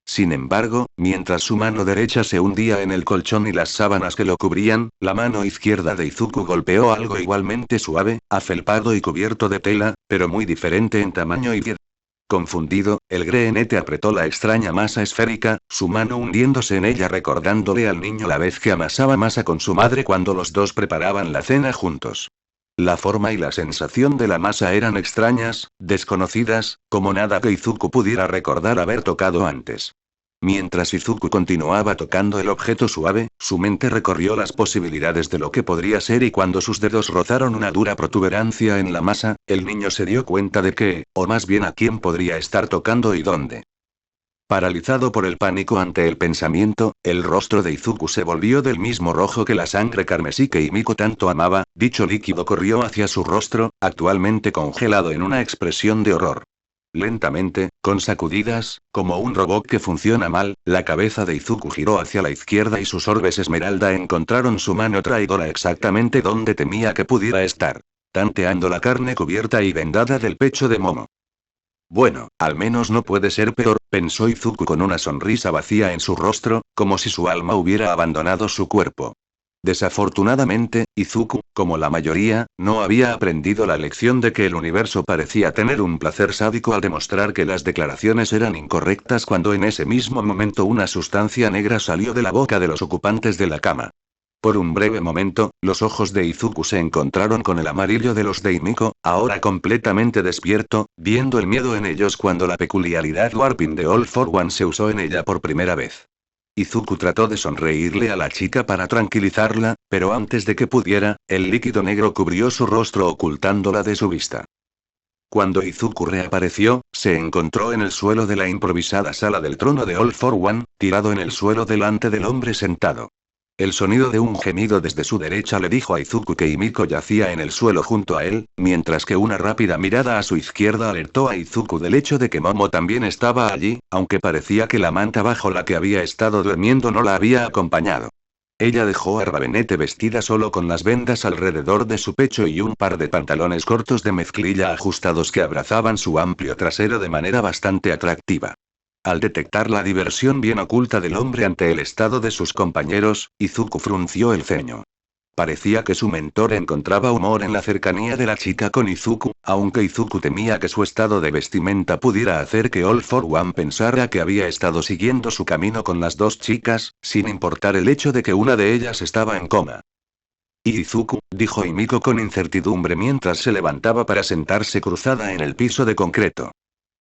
Sin embargo, mientras su mano derecha se hundía en el colchón y las sábanas que lo cubrían, la mano izquierda de Izuku golpeó algo igualmente suave, afelpado y cubierto de tela, pero muy diferente en tamaño y piedra. Confundido, el greenete apretó la extraña masa esférica, su mano hundiéndose en ella recordándole al niño la vez que amasaba masa con su madre cuando los dos preparaban la cena juntos. La forma y la sensación de la masa eran extrañas, desconocidas, como nada que Izuku pudiera recordar haber tocado antes. Mientras Izuku continuaba tocando el objeto suave, su mente recorrió las posibilidades de lo que podría ser y cuando sus dedos rozaron una dura protuberancia en la masa, el niño se dio cuenta de que, o más bien a quién podría estar tocando y dónde. Paralizado por el pánico ante el pensamiento, el rostro de Izuku se volvió del mismo rojo que la sangre carmesí que Himiko tanto amaba, dicho líquido corrió hacia su rostro, actualmente congelado en una expresión de horror. Lentamente, con sacudidas, como un robot que funciona mal, la cabeza de Izuku giró hacia la izquierda y sus orbes esmeralda encontraron su mano traidora exactamente donde temía que pudiera estar. Tanteando la carne cubierta y vendada del pecho de Momo. Bueno, al menos no puede ser peor, pensó Izuku con una sonrisa vacía en su rostro, como si su alma hubiera abandonado su cuerpo. Desafortunadamente, Izuku, como la mayoría, no había aprendido la lección de que el universo parecía tener un placer sádico al demostrar que las declaraciones eran incorrectas cuando en ese mismo momento una sustancia negra salió de la boca de los ocupantes de la cama. Por un breve momento, los ojos de Izuku se encontraron con el amarillo de los de Himiko, ahora completamente despierto, viendo el miedo en ellos cuando la peculiaridad Warping de All for One se usó en ella por primera vez. Izuku trató de sonreírle a la chica para tranquilizarla, pero antes de que pudiera, el líquido negro cubrió su rostro ocultándola de su vista. Cuando Izuku reapareció, se encontró en el suelo de la improvisada sala del trono de All for One, tirado en el suelo delante del hombre sentado. El sonido de un gemido desde su derecha le dijo a Izuku que Himiko yacía en el suelo junto a él, mientras que una rápida mirada a su izquierda alertó a Izuku del hecho de que Momo también estaba allí, aunque parecía que la manta bajo la que había estado durmiendo no la había acompañado. Ella dejó a Ravenete vestida solo con las vendas alrededor de su pecho y un par de pantalones cortos de mezclilla ajustados que abrazaban su amplio trasero de manera bastante atractiva. Al detectar la diversión bien oculta del hombre ante el estado de sus compañeros, Izuku frunció el ceño. Parecía que su mentor encontraba humor en la cercanía de la chica con Izuku, aunque Izuku temía que su estado de vestimenta pudiera hacer que All for One pensara que había estado siguiendo su camino con las dos chicas, sin importar el hecho de que una de ellas estaba en coma. Izuku, dijo Himiko con incertidumbre mientras se levantaba para sentarse cruzada en el piso de concreto.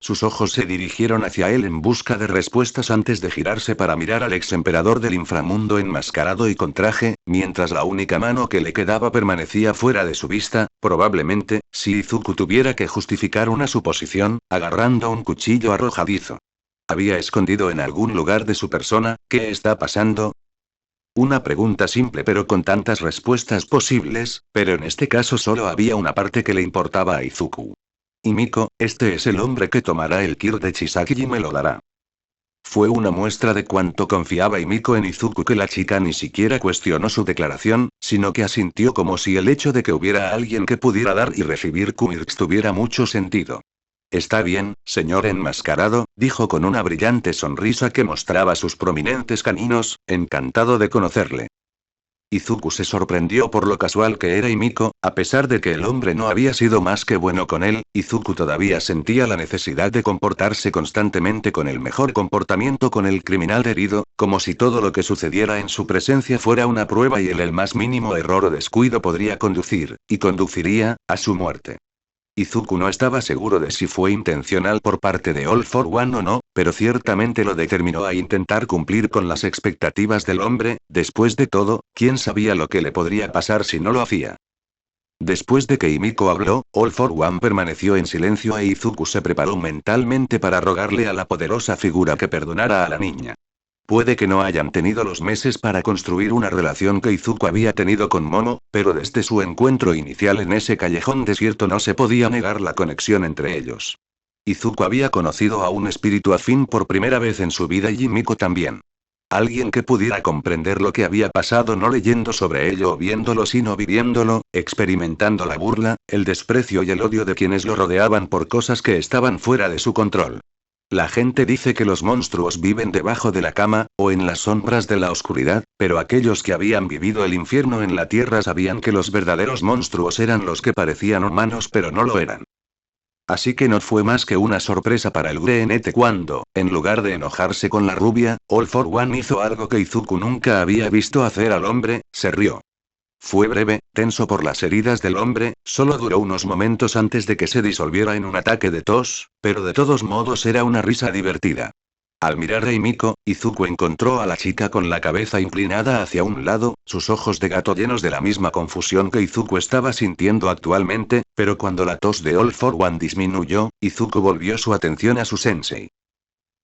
Sus ojos se dirigieron hacia él en busca de respuestas antes de girarse para mirar al ex emperador del inframundo enmascarado y con traje, mientras la única mano que le quedaba permanecía fuera de su vista, probablemente, si Izuku tuviera que justificar una suposición, agarrando un cuchillo arrojadizo. ¿Había escondido en algún lugar de su persona? ¿Qué está pasando? Una pregunta simple pero con tantas respuestas posibles, pero en este caso solo había una parte que le importaba a Izuku. Himiko, este es el hombre que tomará el Kir de Chisaki y me lo dará. Fue una muestra de cuánto confiaba Himiko en Izuku que la chica ni siquiera cuestionó su declaración, sino que asintió como si el hecho de que hubiera alguien que pudiera dar y recibir quirks tuviera mucho sentido. Está bien, señor enmascarado, dijo con una brillante sonrisa que mostraba sus prominentes caninos, encantado de conocerle. Izuku se sorprendió por lo casual que era Himiko, a pesar de que el hombre no había sido más que bueno con él, Izuku todavía sentía la necesidad de comportarse constantemente con el mejor comportamiento con el criminal herido, como si todo lo que sucediera en su presencia fuera una prueba y el más mínimo error o descuido podría conducir, y conduciría, a su muerte. Izuku no estaba seguro de si fue intencional por parte de All for One o no, pero ciertamente lo determinó a intentar cumplir con las expectativas del hombre. Después de todo, ¿quién sabía lo que le podría pasar si no lo hacía? Después de que Himiko habló, All for One permaneció en silencio e Izuku se preparó mentalmente para rogarle a la poderosa figura que perdonara a la niña. Puede que no hayan tenido los meses para construir una relación que Izuku había tenido con Momo, pero desde su encuentro inicial en ese callejón desierto no se podía negar la conexión entre ellos. Izuku había conocido a un espíritu afín por primera vez en su vida y Himiko también. Alguien que pudiera comprender lo que había pasado no leyendo sobre ello o viéndolo sino viviéndolo, experimentando la burla, el desprecio y el odio de quienes lo rodeaban por cosas que estaban fuera de su control. La gente dice que los monstruos viven debajo de la cama, o en las sombras de la oscuridad, pero aquellos que habían vivido el infierno en la tierra sabían que los verdaderos monstruos eran los que parecían humanos pero no lo eran. Así que no fue más que una sorpresa para el GNT cuando, en lugar de enojarse con la rubia, All for One hizo algo que Izuku nunca había visto hacer al hombre, se rió. Fue breve, tenso por las heridas del hombre, solo duró unos momentos antes de que se disolviera en un ataque de tos, pero de todos modos era una risa divertida. Al mirar a Himiko, Izuku encontró a la chica con la cabeza inclinada hacia un lado, sus ojos de gato llenos de la misma confusión que Izuku estaba sintiendo actualmente, pero cuando la tos de All for One disminuyó, Izuku volvió su atención a su sensei.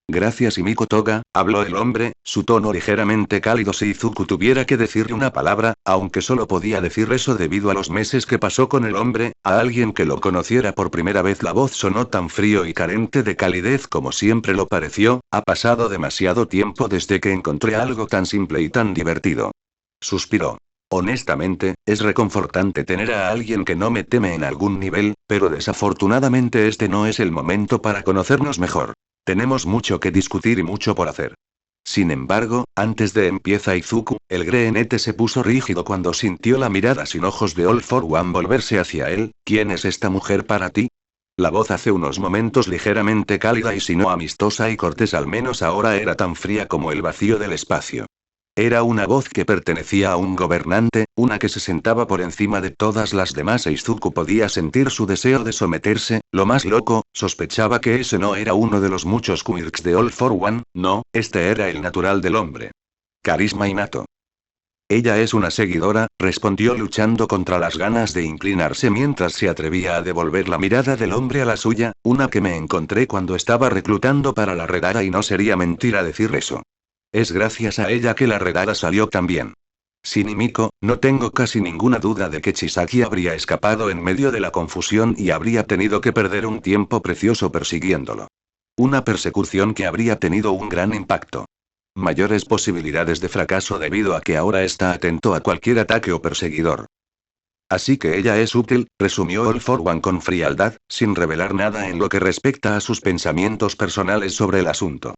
Gracias Himiko Toga, habló el hombre, su tono ligeramente cálido si Izuku tuviera que decirle una palabra, aunque solo podía decir eso debido a los meses que pasó con el hombre, a alguien que lo conociera por primera vez la voz sonó tan frío y carente de calidez como siempre lo pareció, ha pasado demasiado tiempo desde que encontré algo tan simple y tan divertido. Suspiró. Honestamente, es reconfortante tener a alguien que no me teme en algún nivel, pero desafortunadamente este no es el momento para conocernos mejor. Tenemos mucho que discutir y mucho por hacer. Sin embargo, antes de empieza Izuku, el GNT se puso rígido cuando sintió la mirada sin ojos de All for One volverse hacia él. ¿Quién es esta mujer para ti? La voz hace unos momentos ligeramente cálida y si no amistosa y cortés al menos ahora era tan fría como el vacío del espacio. Era una voz que pertenecía a un gobernante, una que se sentaba por encima de todas las demás e Izuku podía sentir su deseo de someterse. Lo más loco, sospechaba que ese no era uno de los muchos quirks de All for One, no, este era el natural del hombre. Carisma innato. Ella es una seguidora, respondió luchando contra las ganas de inclinarse mientras se atrevía a devolver la mirada del hombre a la suya, una que me encontré cuando estaba reclutando para la redada y no sería mentira decir eso. Es gracias a ella que la redada salió tan bien. Sin Himiko, no tengo casi ninguna duda de que Chisaki habría escapado en medio de la confusión y habría tenido que perder un tiempo precioso persiguiéndolo. Una persecución que habría tenido un gran impacto. Mayores posibilidades de fracaso debido a que ahora está atento a cualquier ataque o perseguidor. Así que ella es útil, resumió All for One con frialdad, sin revelar nada en lo que respecta a sus pensamientos personales sobre el asunto.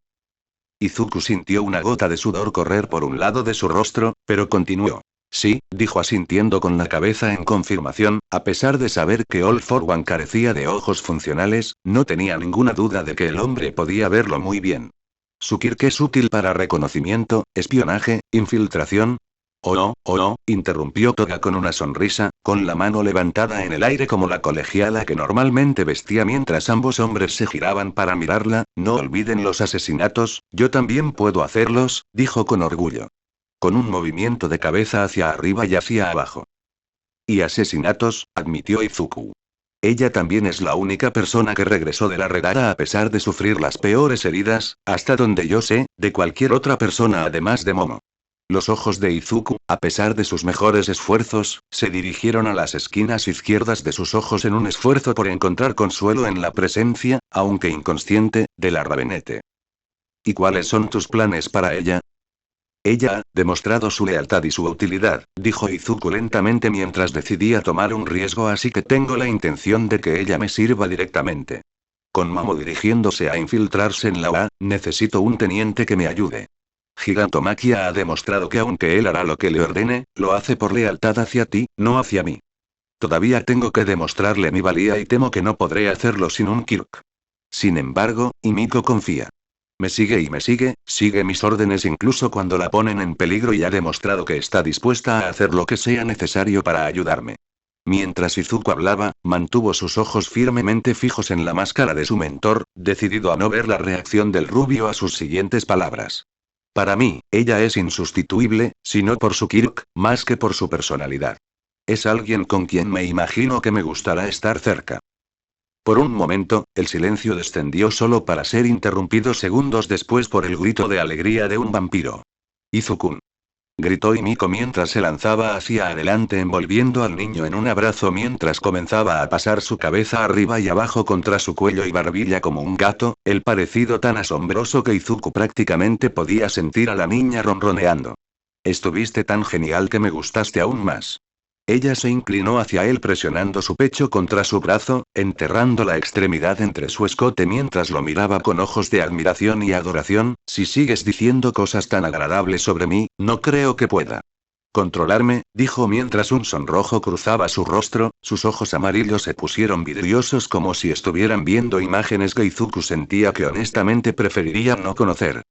Izuku sintió una gota de sudor correr por un lado de su rostro, pero continuó. Sí, dijo asintiendo con la cabeza en confirmación, a pesar de saber que All for One carecía de ojos funcionales, no tenía ninguna duda de que el hombre podía verlo muy bien. Su quirk es útil para reconocimiento, espionaje, infiltración. Oh no, interrumpió Toga con una sonrisa, con la mano levantada en el aire como la colegiala que normalmente vestía mientras ambos hombres se giraban para mirarla. No olviden los asesinatos, yo también puedo hacerlos, dijo con orgullo. Con un movimiento de cabeza hacia arriba y hacia abajo. Y asesinatos, admitió Izuku. Ella también es la única persona que regresó de la redada a pesar de sufrir las peores heridas, hasta donde yo sé, de cualquier otra persona además de Momo. Los ojos de Izuku, a pesar de sus mejores esfuerzos, se dirigieron a las esquinas izquierdas de sus ojos en un esfuerzo por encontrar consuelo en la presencia, aunque inconsciente, de la Ravenete. ¿Y cuáles son tus planes para ella? Ella ha demostrado su lealtad y su utilidad, dijo Izuku lentamente mientras decidía tomar un riesgo, así que tengo la intención de que ella me sirva directamente. Con Momo dirigiéndose a infiltrarse en la UA, necesito un teniente que me ayude. Gigantomaquia ha demostrado que aunque él hará lo que le ordene, lo hace por lealtad hacia ti, no hacia mí. Todavía tengo que demostrarle mi valía y temo que no podré hacerlo sin un Kirk. Sin embargo, Himiko confía. Me sigue y me sigue mis órdenes incluso cuando la ponen en peligro y ha demostrado que está dispuesta a hacer lo que sea necesario para ayudarme. Mientras Izuku hablaba, mantuvo sus ojos firmemente fijos en la máscara de su mentor, decidido a no ver la reacción del rubio a sus siguientes palabras. Para mí, ella es insustituible, si no por su Kirk, más que por su personalidad. Es alguien con quien me imagino que me gustará estar cerca. Por un momento, el silencio descendió solo para ser interrumpido segundos después por el grito de alegría de un vampiro. Izuku. Gritó Himiko mientras se lanzaba hacia adelante envolviendo al niño en un abrazo mientras comenzaba a pasar su cabeza arriba y abajo contra su cuello y barbilla como un gato, el parecido tan asombroso que Izuku prácticamente podía sentir a la niña ronroneando. Estuviste tan genial que me gustaste aún más. Ella se inclinó hacia él presionando su pecho contra su brazo, enterrando la extremidad entre su escote mientras lo miraba con ojos de admiración y adoración. Si sigues diciendo cosas tan agradables sobre mí, no creo que pueda controlarme, dijo mientras un sonrojo cruzaba su rostro, sus ojos amarillos se pusieron vidriosos como si estuvieran viendo imágenes que Izuku sentía que honestamente preferiría no conocer.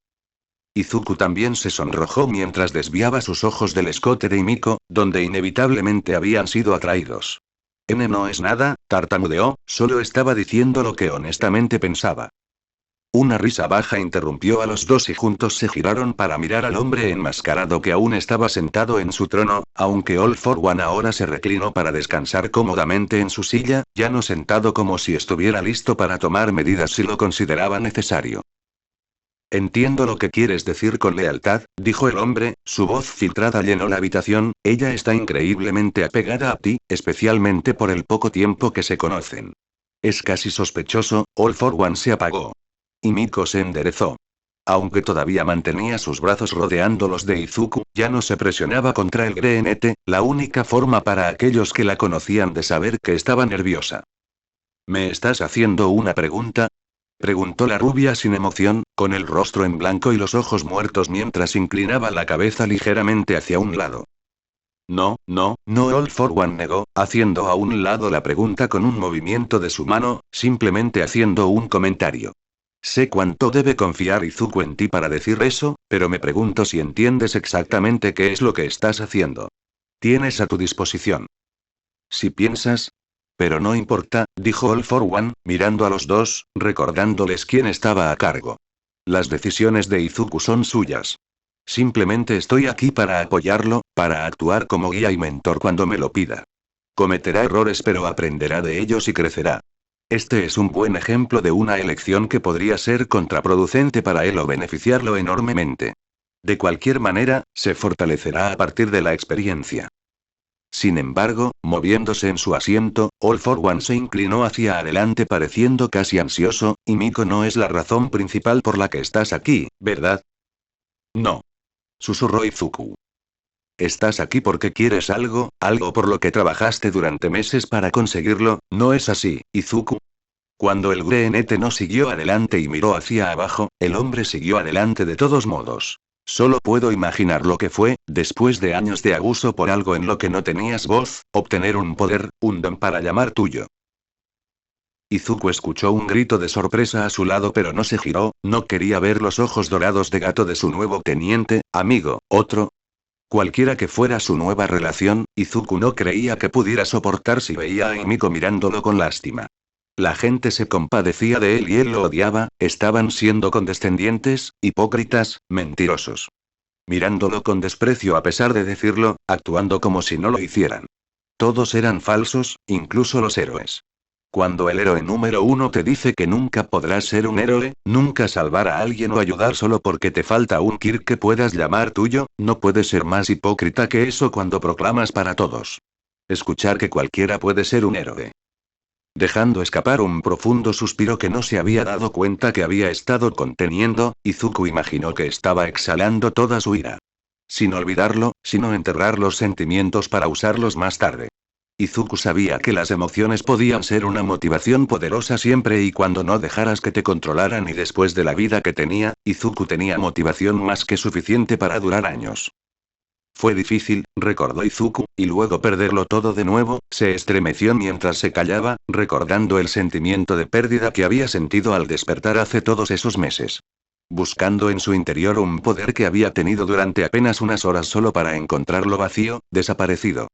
Izuku también se sonrojó mientras desviaba sus ojos del escote de Himiko, donde inevitablemente habían sido atraídos. No es nada, tartamudeó, solo estaba diciendo lo que honestamente pensaba. Una risa baja interrumpió a los dos y juntos se giraron para mirar al hombre enmascarado que aún estaba sentado en su trono, aunque All for One ahora se reclinó para descansar cómodamente en su silla, ya no sentado como si estuviera listo para tomar medidas si lo consideraba necesario. Entiendo lo que quieres decir con lealtad, dijo el hombre, su voz filtrada llenó la habitación. Ella está increíblemente apegada a ti, especialmente por el poco tiempo que se conocen. Es casi sospechoso. All for One se apagó. Himiko se enderezó. Aunque todavía mantenía sus brazos rodeando los de Izuku, ya no se presionaba contra el grenete, la única forma para aquellos que la conocían de saber que estaba nerviosa. ¿Me estás haciendo una pregunta?, preguntó la rubia sin emoción, con el rostro en blanco y los ojos muertos mientras inclinaba la cabeza ligeramente hacia un lado. No, All for One negó, haciendo a un lado la pregunta con un movimiento de su mano, simplemente haciendo un comentario. Sé cuánto debe confiar Izuku en ti para decir eso, pero me pregunto si entiendes exactamente qué es lo que estás haciendo. Tienes a tu disposición. Si piensas... Pero no importa, dijo All for One, mirando a los dos, recordándoles quién estaba a cargo. Las decisiones de Izuku son suyas. Simplemente estoy aquí para apoyarlo, para actuar como guía y mentor cuando me lo pida. Cometerá errores pero aprenderá de ellos y crecerá. Este es un buen ejemplo de una elección que podría ser contraproducente para él o beneficiarlo enormemente. De cualquier manera, se fortalecerá a partir de la experiencia. Sin embargo, moviéndose en su asiento, All for One se inclinó hacia adelante pareciendo casi ansioso. Himiko no es la razón principal por la que estás aquí, ¿verdad? No. Susurró Izuku. Estás aquí porque quieres algo por lo que trabajaste durante meses para conseguirlo, ¿no es así, Izuku? Cuando el grenete no siguió adelante y miró hacia abajo, el hombre siguió adelante de todos modos. Solo puedo imaginar lo que fue, después de años de abuso por algo en lo que no tenías voz, obtener un poder, un don para llamar tuyo. Izuku escuchó un grito de sorpresa a su lado pero no se giró, no quería ver los ojos dorados de gato de su nuevo teniente, amigo, otro. Cualquiera que fuera su nueva relación, Izuku no creía que pudiera soportar si veía a Himiko mirándolo con lástima. La gente se compadecía de él y él lo odiaba, estaban siendo condescendientes, hipócritas, mentirosos. Mirándolo con desprecio a pesar de decirlo, actuando como si no lo hicieran. Todos eran falsos, incluso los héroes. Cuando el héroe número uno te dice que nunca podrás ser un héroe, nunca salvar a alguien o ayudar solo porque te falta un Kirk que puedas llamar tuyo, no puedes ser más hipócrita que eso cuando proclamas para todos. Escuchar que cualquiera puede ser un héroe. Dejando escapar un profundo suspiro que no se había dado cuenta que había estado conteniendo, Izuku imaginó que estaba exhalando toda su ira. Sin olvidarlo, sino enterrar los sentimientos para usarlos más tarde. Izuku sabía que las emociones podían ser una motivación poderosa siempre y cuando no dejaras que te controlaran, y después de la vida que tenía, Izuku tenía motivación más que suficiente para durar años. Fue difícil, recordó Izuku, y luego perderlo todo de nuevo, se estremeció mientras se callaba, recordando el sentimiento de pérdida que había sentido al despertar hace todos esos meses. Buscando en su interior un poder que había tenido durante apenas unas horas solo para encontrarlo vacío, desaparecido.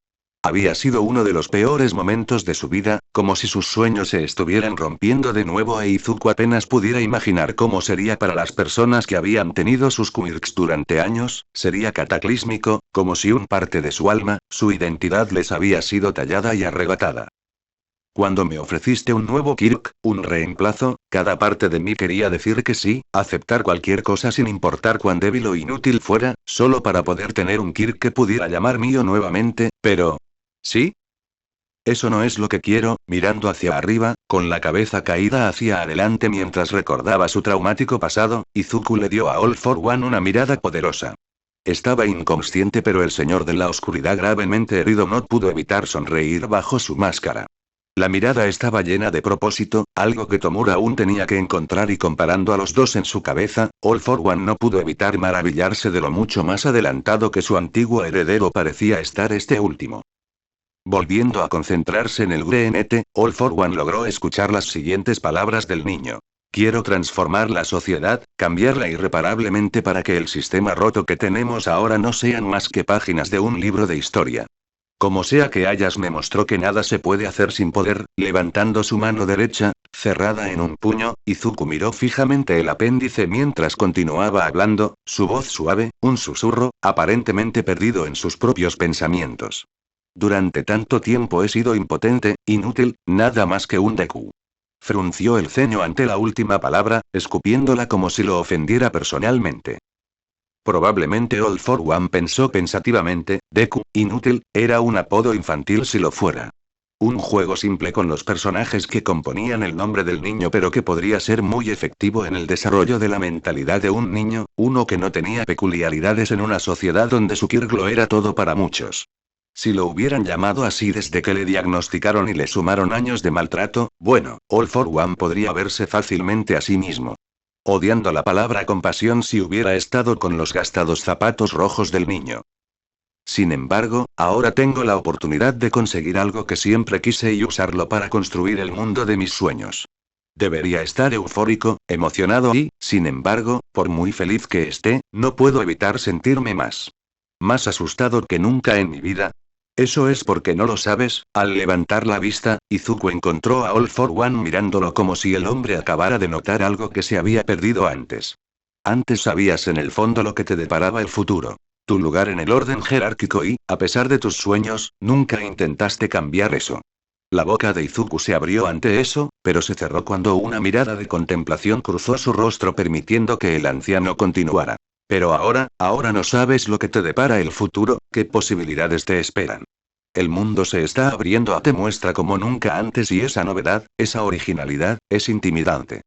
Había sido uno de los peores momentos de su vida, como si sus sueños se estuvieran rompiendo de nuevo e Izuku apenas pudiera imaginar cómo sería para las personas que habían tenido sus quirks durante años, sería cataclísmico, como si un parte de su alma, su identidad les había sido tallada y arrebatada. Cuando me ofreciste un nuevo Kirk, un reemplazo, cada parte de mí quería decir que sí, aceptar cualquier cosa sin importar cuán débil o inútil fuera, solo para poder tener un Kirk que pudiera llamar mío nuevamente, pero... ¿sí? Eso no es lo que quiero. Mirando hacia arriba, con la cabeza caída hacia adelante mientras recordaba su traumático pasado, Izuku le dio a All for One una mirada poderosa. Estaba inconsciente, pero el señor de la oscuridad gravemente herido no pudo evitar sonreír bajo su máscara. La mirada estaba llena de propósito, algo que Tomura aún tenía que encontrar, y comparando a los dos en su cabeza, All for One no pudo evitar maravillarse de lo mucho más adelantado que su antiguo heredero parecía estar este último. Volviendo a concentrarse en el GNT, All for One logró escuchar las siguientes palabras del niño. Quiero transformar la sociedad, cambiarla irreparablemente para que el sistema roto que tenemos ahora no sean más que páginas de un libro de historia. Como sea que hayas, me mostró que nada se puede hacer sin poder. Levantando su mano derecha, cerrada en un puño, Izuku miró fijamente el apéndice mientras continuaba hablando, su voz suave, un susurro, aparentemente perdido en sus propios pensamientos. Durante tanto tiempo he sido impotente, inútil, nada más que un Deku. Frunció el ceño ante la última palabra, escupiéndola como si lo ofendiera personalmente. Probablemente All for One pensó pensativamente, Deku, inútil, era un apodo infantil si lo fuera. Un juego simple con los personajes que componían el nombre del niño, pero que podría ser muy efectivo en el desarrollo de la mentalidad de un niño, uno que no tenía peculiaridades en una sociedad donde su Kirk lo era todo para muchos. Si lo hubieran llamado así desde que le diagnosticaron y le sumaron años de maltrato, bueno, All for One podría verse fácilmente a sí mismo. Odiando la palabra compasión si hubiera estado con los gastados zapatos rojos del niño. Sin embargo, ahora tengo la oportunidad de conseguir algo que siempre quise y usarlo para construir el mundo de mis sueños. Debería estar eufórico, emocionado y, sin embargo, por muy feliz que esté, no puedo evitar sentirme más asustado que nunca en mi vida. Eso es porque no lo sabes. Al levantar la vista, Izuku encontró a All for One mirándolo como si el hombre acabara de notar algo que se había perdido antes. Antes sabías en el fondo lo que te deparaba el futuro. Tu lugar en el orden jerárquico y, a pesar de tus sueños, nunca intentaste cambiar eso. La boca de Izuku se abrió ante eso, pero se cerró cuando una mirada de contemplación cruzó su rostro permitiendo que el anciano continuara. Pero ahora no sabes lo que te depara el futuro, qué posibilidades te esperan. El mundo se está abriendo a ti, muestra como nunca antes, y esa novedad, esa originalidad, es intimidante.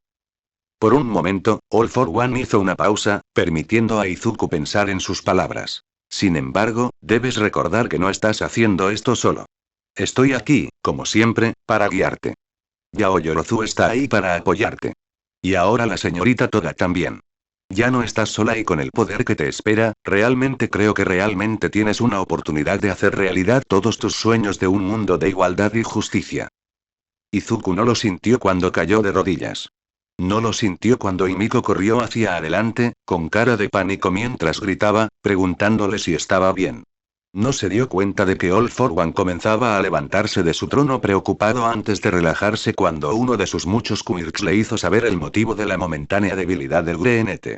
Por un momento, All for One hizo una pausa, permitiendo a Izuku pensar en sus palabras. Sin embargo, debes recordar que no estás haciendo esto solo. Estoy aquí, como siempre, para guiarte. Yao Yorozu está ahí para apoyarte. Y ahora la señorita Toga también. Ya no estás sola y con el poder que te espera, realmente creo que realmente tienes una oportunidad de hacer realidad todos tus sueños de un mundo de igualdad y justicia. Izuku no lo sintió cuando cayó de rodillas. No lo sintió cuando Himiko corrió hacia adelante, con cara de pánico mientras gritaba, preguntándole si estaba bien. No se dio cuenta de que All for One comenzaba a levantarse de su trono preocupado antes de relajarse cuando uno de sus muchos quirks le hizo saber el motivo de la momentánea debilidad del GNT.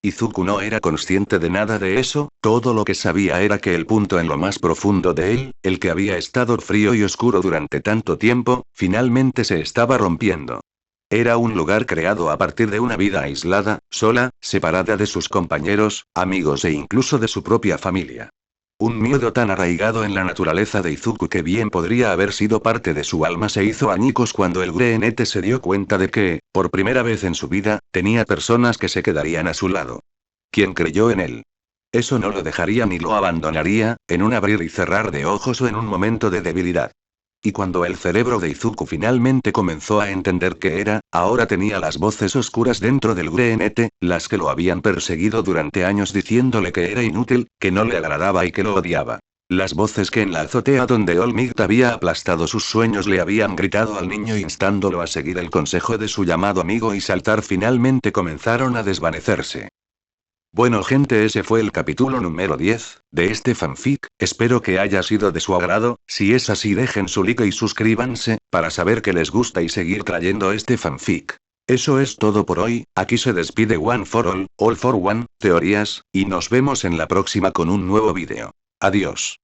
Izuku no era consciente de nada de eso, todo lo que sabía era que el punto en lo más profundo de él, el que había estado frío y oscuro durante tanto tiempo, finalmente se estaba rompiendo. Era un lugar creado a partir de una vida aislada, sola, separada de sus compañeros, amigos e incluso de su propia familia. Un miedo tan arraigado en la naturaleza de Izuku que bien podría haber sido parte de su alma se hizo añicos cuando el GNT se dio cuenta de que, por primera vez en su vida, tenía personas que se quedarían a su lado. ¿Quién creyó en él? Eso no lo dejaría ni lo abandonaría, en un abrir y cerrar de ojos o en un momento de debilidad. Y cuando el cerebro de Izuku finalmente comenzó a entender qué era, ahora tenía las voces oscuras dentro del GNT, las que lo habían perseguido durante años diciéndole que era inútil, que no le agradaba y que lo odiaba. Las voces que en la azotea donde Olmigt había aplastado sus sueños le habían gritado al niño instándolo a seguir el consejo de su llamado amigo y saltar finalmente comenzaron a desvanecerse. Bueno gente, ese fue el capítulo número 10, de este fanfic, espero que haya sido de su agrado, si es así dejen su like y suscríbanse, para saber que les gusta y seguir trayendo este fanfic. Eso es todo por hoy, aquí se despide One for All for One, teorías, y nos vemos en la próxima con un nuevo vídeo. Adiós.